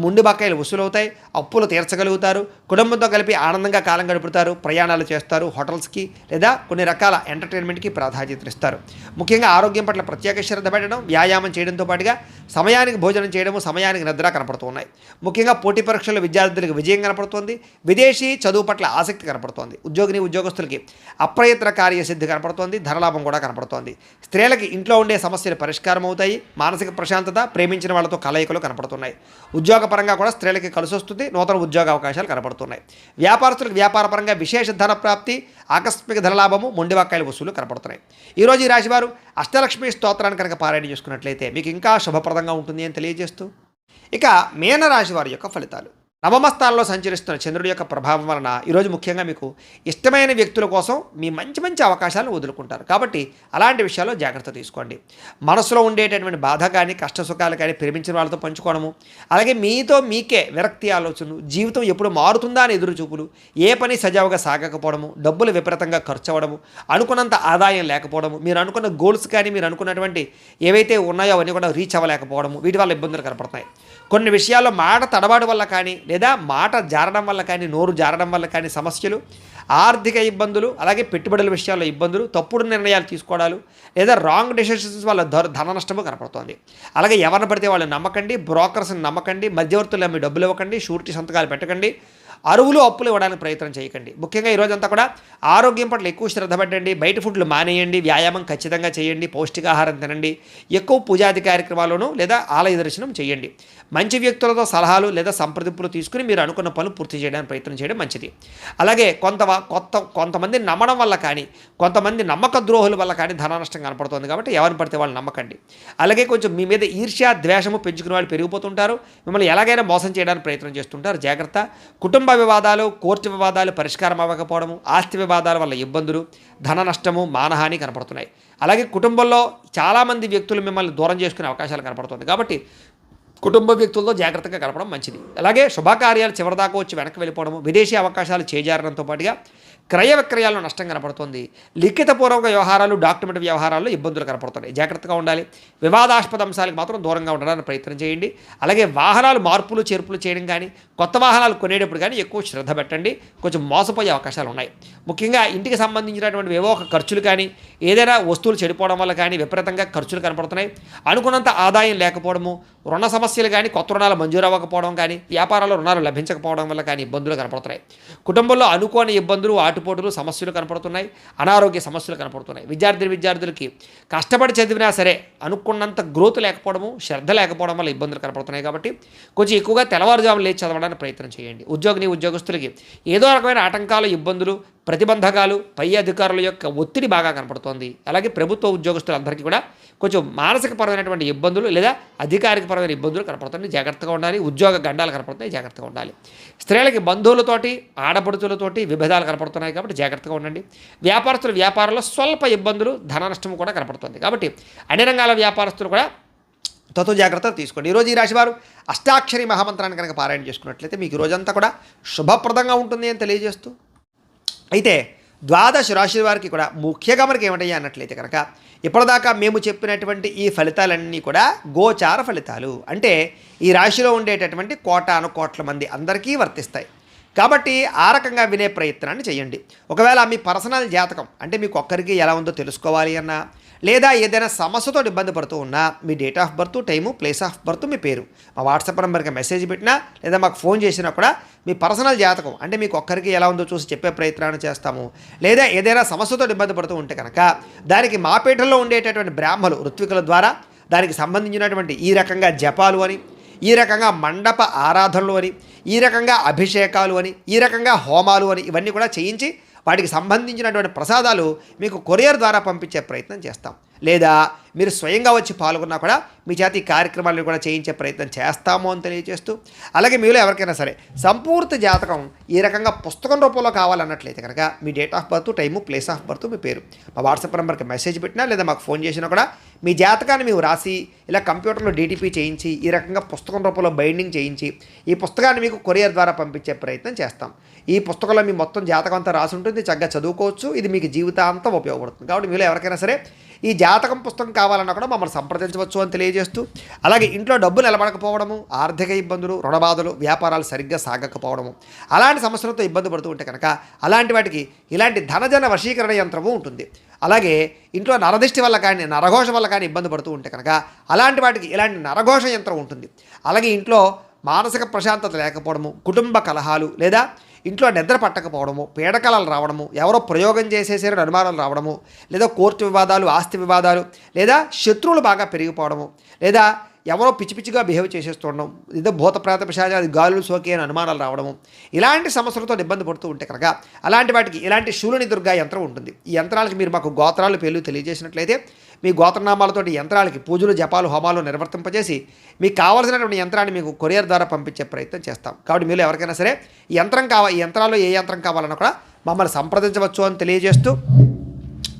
ముండి బకాయిలు వసూలవుతాయి, అప్పులు తీర్చగలుగుతారు, కుటుంబంతో కలిపి ఆనందంగా కాలం గడుపుతారు, ప్రయాణాలు చేస్తారు, హోటల్స్కి లేదా కొన్ని రకాల ఎంటర్టైన్మెంట్కి ప్రాధాన్యత ఇస్తారు. ముఖ్యంగా ఆరోగ్యం పట్ల ప్రత్యేక శ్రద్ధ పెట్టడం, వ్యాయామం చేయడంతో పాటుగా సమయానికి భోజనం చేయడము, సమయానికి నిద్ర కనపడుతున్నాయి. ముఖ్యంగా పోటీ పరీక్షల్లో విద్యార్థులకు విజయం కనపడుతోంది. విదేశీ చదువు పట్ల ఆసక్తి కనపడుతోంది. ఉద్యోగస్తులకి అప్రయత్న కార్యసిద్ధి కనపడుతోంది. ధనలాభం కూడా కనపడుతోంది. స్త్రీలకి ఇంట్లో ఉండే సమస్యలు పరిష్కారం అవుతాయి. మానసిక ప్రశాంతత, ప్రేమించిన వాళ్ళతో కలయికలు కనపడుతున్నాయి. ఉద్యోగపరంగా కూడా స్త్రీలకి కలిసి వస్తుంది. నూతన ఉద్యోగ అవకాశాలు కనపడుతున్నాయి. వ్యాపారస్తులకు వ్యాపారపరంగా విశేష ధన ప్రాప్తి, ఆకస్మిక ధనలాభము, మొండివాక్కాయల వసూలు కనపడుతున్నాయి. ఈరోజు ఈ రాశివారు అష్టలక్ష్మి స్తోత్రాన్ని కనుక పారాయణ చేసుకున్నట్లయితే మీకు ఇంకా శుభప్రదంగా ఉంటుంది అని తెలియజేస్తూ, ఇక మీనరాశి వారి యొక్క ఫలితాలు. నవమ స్థానంలో సంచరిస్తున్న చంద్రుడి యొక్క ప్రభావం వలన ఈరోజు ముఖ్యంగా మీకు ఇష్టమైన వ్యక్తుల కోసం మీ మంచి మంచి అవకాశాలను వదులుకుంటారు. కాబట్టి అలాంటి విషయాల్లో జాగ్రత్త తీసుకోండి. మనసులో ఉండేటటువంటి బాధ కానీ కష్టసుఖాలు కానీ ప్రేమించిన వాళ్ళతో పంచుకోవడము, అలాగే మీతో మీకే విరక్తి ఆలోచనలు, జీవితం ఎప్పుడు మారుతుందా అని ఎదురు చూపులు, ఏ పని సజావుగా సాగకపోవడము, డబ్బులు విపరీతంగా ఖర్చు అవ్వడము, అనుకున్నంత ఆదాయం లేకపోవడము, మీరు అనుకున్న గోల్స్ కానీ మీరు అనుకున్నటువంటి ఏవైతే ఉన్నాయో అవన్నీ కూడా రీచ్ అవ్వలేకపోవడము, వీటి వల్ల ఇబ్బందులు కనపడుతున్నాయి. కొన్ని విషయాల్లో మాట తడబాటు వల్ల కానీ లేదా మాట జారడం వల్ల కానీ, నోరు జారడం వల్ల కానీ సమస్యలు, ఆర్థిక ఇబ్బందులు, అలాగే పెట్టుబడుల విషయాల్లో ఇబ్బందులు, తప్పుడు నిర్ణయాలు తీసుకోవడాలు లేదా రాంగ్ డెసిషన్స్ వల్ల ధన నష్టము కనపడుతోంది. అలాగే ఎవరిని పడితే వాళ్ళు నమ్మకండి, బ్రోకర్స్ని నమ్మకండి, మధ్యవర్తులు నమ్మి డబ్బులు ఇవ్వకండి, షూరిటీ సంతకాలు పెట్టకండి, అరువులు అప్పులు ఇవ్వడానికి ప్రయత్నం చేయకండి. ముఖ్యంగా ఈరోజంతా కూడా ఆరోగ్యం పట్ల ఎక్కువ శ్రద్ధ పెట్టండి. బయట ఫుడ్లు మానేయండి, వ్యాయామం ఖచ్చితంగా చేయండి, పౌష్టికాహారం తినండి, ఎక్కువ పూజాది కార్యక్రమాలను లేదా ఆలయ దర్శనం చేయండి. మంచి వ్యక్తులతో సలహాలు లేదా సంప్రదింపులు తీసుకుని మీరు అనుకున్న పనులు పూర్తి చేయడానికి ప్రయత్నం చేయడం మంచిది. అలాగే కొంతమంది నమ్మడం వల్ల కానీ, కొంతమంది నమ్మక ద్రోహుల వల్ల కానీ ధన నష్టం కనపడుతుంది. కాబట్టి ఎవరిని పడితే వాళ్ళు నమ్మకండి. అలాగే కొంచెం మీ మీద ఈర్ష్య ద్వేషము పెంచుకునే వాళ్ళు పెరిగిపోతుంటారు. మిమ్మల్ని ఎలాగైనా మోసం చేయడానికి ప్రయత్నం చేస్తుంటారు. జాగ్రత్త. కుటుంబ వివాదాలు, కోర్టు వివాదాలు పరిష్కారం అవ్వకపోవడము, ఆస్తి వివాదాల వల్ల ఇబ్బందులు, ధన నష్టము, మానహాని కనపడుతున్నాయి. అలాగే కుటుంబంలో చాలామంది వ్యక్తులు మిమ్మల్ని దూరం చేసుకునే అవకాశాలు కనపడుతుంది. కాబట్టి కుటుంబ వ్యక్తులతో జాగ్రత్తగా గడపడం మంచిది. అలాగే శుభకార్యాలు చివరిదాకా వచ్చి వెనక్కి వెళ్ళిపోవడము, విదేశీ అవకాశాలు చేజారడంతో పాటుగా క్రయ విక్రయాల్లో నష్టం కనపడుతుంది. లిఖితపూర్వక వ్యవహారాలు, డాక్యుమెంట్ వ్యవహారాల్లో ఇబ్బందులు కనపడుతున్నాయి. జాగ్రత్తగా ఉండాలి. వివాదాస్పద అంశాలకు మాత్రం దూరంగా ఉండడానికి ప్రయత్నం చేయండి. అలాగే వాహనాలు మార్పులు చేర్పులు చేయడం కానీ, కొత్త వాహనాలు కొనేటప్పుడు కానీ ఎక్కువ శ్రద్ధ పెట్టండి. కొంచెం మోసపోయే అవకాశాలు ఉన్నాయి. ముఖ్యంగా ఇంటికి సంబంధించినటువంటి ఏవో ఒక ఖర్చులు కానీ, ఏదైనా వస్తువులు చెడిపోవడం వల్ల కానీ విపరీతంగా ఖర్చులు కనపడుతున్నాయి. అనుకున్నంత ఆదాయం లేకపోవడము, రుణ సమస్యలు కానీ, కొత్త రుణాలు మంజూరు అవ్వకపోవడం కానీ, వ్యాపారాల్లో రుణాలు లభించకపోవడం వల్ల కానీ ఇబ్బందులు కనపడుతున్నాయి. కుటుంబంలో అనుకోని ఇబ్బందులు, ఆటుపోటులు, సమస్యలు కనపడుతున్నాయి. అనారోగ్య సమస్యలు కనపడుతున్నాయి. విద్యార్థులకి కష్టపడి చదివినా సరే అనుకున్నంత గ్రోత్ లేకపోవడము, శ్రద్ధ లేకపోవడం వల్ల ఇబ్బందులు కనపడుతున్నాయి. కాబట్టి కొంచెం ఎక్కువగా తెల్లవారుజామున లేచి చదవడానికి ప్రయత్నం చేయండి. ఉద్యోగస్తులకి ఏదో రకమైన ఆటంకాలు, ఇబ్బందులు, ప్రతిబంధకాలు, పై అధికారుల యొక్క ఒత్తిడి బాగా కనపడుతోంది. అలాగే ప్రభుత్వ ఉద్యోగస్తులందరికీ కూడా కొంచెం మానసికపరమైనటువంటి ఇబ్బందులు లేదా అధికారికపరమైన ఇబ్బందులు కనపడుతున్నాయి. జాగ్రత్తగా ఉండాలి. ఉద్యోగ గండాలు కనపడుతున్నాయి. జాగ్రత్తగా ఉండాలి. స్త్రీలకి బంధువులతోటి, ఆడపడుచులతోటి విభేదాలు కనపడుతున్నాయి. కాబట్టి జాగ్రత్తగా ఉండండి. వ్యాపారంలో స్వల్ప ఇబ్బందులు, ధన నష్టం కూడా కనపడుతుంది. కాబట్టి అన్ని రంగాల వ్యాపారస్తులు కూడా జాగ్రత్తలు తీసుకోండి. ఈరోజు ఈ రాశివారు అష్టాక్షరి మహామంత్రాన్ని కనుక పారాయణ చేసుకున్నట్లయితే మీకు రోజంతా కూడా శుభప్రదంగా ఉంటుంది అని తెలియజేస్తూ, అయితే ద్వాదశ రాశి వారికి కూడా ముఖ్యంగా మనకి ఏమిటయ్యా అన్నట్లయితే కనుక ఇప్పటిదాకా మేము చెప్పినటువంటి ఈ ఫలితాలన్నీ కూడా గోచార ఫలితాలు. అంటే ఈ రాశిలో ఉండేటటువంటి కోట్ల మంది అందరికీ వర్తిస్తాయి. కాబట్టి ఆ రకంగా వినే ప్రయత్నాన్ని చేయండి. ఒకవేళ మీ పర్సనల్ జాతకం అంటే మీకు ఒక్కరికి ఎలా ఉందో తెలుసుకోవాలి అన్నా, లేదా ఏదైనా సమస్యతో ఇబ్బంది పడుతూ ఉన్నా మీ date of birth, time, place of birth, మీ పేరు మా వాట్సాప్ నెంబర్కి మెసేజ్ పెట్టినా లేదా మాకు ఫోన్ చేసినా కూడా మీ పర్సనల్ జాతకం అంటే మీకు ఒక్కరికి ఎలా ఉందో చూసి చెప్పే ప్రయత్నాన్ని చేస్తాము. లేదా ఏదైనా సమస్యతో ఇబ్బంది పడుతూ ఉంటే కనుక దానికి మా పీఠంలో ఉండేటటువంటి బ్రాహ్మలు, ఋత్వికుల ద్వారా దానికి సంబంధించినటువంటి ఈ రకంగా జపాలు అని, ఈ రకంగా మండప ఆరాధనలు అని, ఈ రకంగా అభిషేకాలు అని, ఈ రకంగా హోమాలు అని ఇవన్నీ కూడా చేయించి వాటికి సంబంధించినటువంటి ప్రసాదాలు మీకు కొరియర్ ద్వారా పంపించే ప్రయత్నం చేస్తాం. లేదా మీరు స్వయంగా వచ్చి పాల్గొన్నా కూడా మీ చేత ఈ కార్యక్రమాలను కూడా చేయించే ప్రయత్నం చేస్తాము అని తెలియజేస్తూ, అలాగే మీలో ఎవరికైనా సరే సంపూర్తి జాతకం ఈ రకంగా పుస్తకం రూపంలో కావాలన్నట్లయితే కనుక మీ date of birth, time, place of birth, మీ పేరు మా వాట్సాప్ నెంబర్కి మెసేజ్ పెట్టినా లేదా మాకు ఫోన్ చేసినా కూడా మీ జాతకాన్ని మేము రాసి ఇలా కంప్యూటర్లో డీటీపీ చేయించి ఈ రకంగా పుస్తకం రూపంలో బైండింగ్ చేయించి ఈ పుస్తకాన్ని మీకు కొరియర్ ద్వారా పంపించే ప్రయత్నం చేస్తాం. ఈ పుస్తకంలో మీ మొత్తం జాతకం అంతా రాసి ఉంటుంది, చక్కగా చదువుకోవచ్చు. ఇది మీకు జీవితాంతం ఉపయోగపడుతుంది. కాబట్టి మీలో ఎవరికైనా సరే ఈ జాతకం పుస్తకం కావాలన్నా కూడా మమ్మల్ని సంప్రదించవచ్చు అని తెలియజేస్తూ, అలాగే ఇంట్లో డబ్బు నిలబడకపోవడము, ఆర్థిక ఇబ్బందులు, రుణబాధలు, వ్యాపారాలు సరిగ్గా సాగకపోవడము, అలాంటి సమస్యలతో ఇబ్బంది పడుతూ ఉంటే కనుక అలాంటి వాటికి ఇలాంటి ధనజన వశీకరణ యంత్రము ఉంటుంది. అలాగే ఇంట్లో నరదిష్టి వల్ల కానీ నరఘోష వల్ల కానీ ఇబ్బంది పడుతూ ఉంటే కనుక అలాంటి వాటికి ఇలాంటి నరఘోష యంత్రం ఉంటుంది. అలాగే ఇంట్లో మానసిక ప్రశాంతత లేకపోవడము, కుటుంబ కలహాలు లేదా ఇంట్లో నిద్ర పట్టకపోవడము, పీడకలలు రావడము, ఎవరో ప్రయోగం చేసేసారని అనుమానాలు రావడము, లేదా కోర్టు వివాదాలు, ఆస్తి వివాదాలు, లేదా శత్రువులు బాగా పెరిగిపోవడము, లేదా ఎవరో పిచ్చి పిచ్చిగా బిహేవ్ చేసేస్తుండడం, ఏదో భూత ప్రేత పిశాచ అది గాలులు సోకి అని అనుమానాలు రావడము, ఇలాంటి సమస్యలతో ఇబ్బంది పడుతూ ఉంటే కనుక అలాంటి వాటికి ఇలాంటి శూలిని దుర్గా యంత్రం ఉంటుంది. ఈ యంత్రాలకి మీరు మాకు గోత్రాలు పేర్లు తెలియజేసినట్లయితే మీ గోత్రనామాలతోటి యంత్రాలకి పూజలు, జపాలు, హోమాలు నిర్వర్తింపజేసి మీకు కావాల్సినటువంటి యంత్రాన్ని మీకు కొరియర్ ద్వారా పంపించే ప్రయత్నం చేస్తాం. కాబట్టి మీరు ఎవరికైనా సరే ఈ యంత్రాల్లో ఏ యంత్రం కావాలన్నా కూడా మమ్మల్ని సంప్రదించవచ్చు అని తెలియజేస్తూ,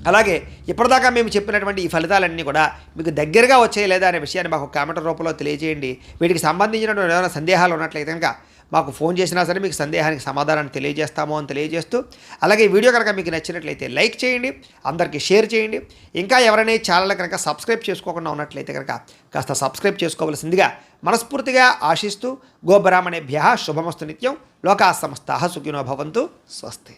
అలాగే ఇప్పటిదాకా మేము చెప్పినటువంటి ఈ ఫలితాలన్నీ కూడా మీకు దగ్గరగా వచ్చాయి లేదా అనే విషయాన్ని మాకు కామెంట్ రూపంలో తెలియజేయండి. వీటికి సంబంధించినటువంటి ఏమైనా సందేహాలు ఉన్నట్లయితే కనుక మాకు ఫోన్ చేసినా సరే మీకు సందేహానికి సమాధానాన్ని తెలియజేస్తాము అని తెలియజేస్తూ, అలాగే ఈ వీడియో కనుక మీకు నచ్చినట్లయితే లైక్ చేయండి, అందరికీ షేర్ చేయండి. ఇంకా ఎవరైనా ఈ ఛానల్ కనుక సబ్స్క్రైబ్ చేసుకోకుండా ఉన్నట్లయితే కనుక కాస్త సబ్స్క్రైబ్ చేసుకోవాల్సిందిగా మనస్ఫూర్తిగా ఆశిస్తూ, గోబ్రాహ్మణేభ్యః శుభమస్తు నిత్యం, లోకాః సమస్తాః సుఖినో భవంతు. స్వస్తి.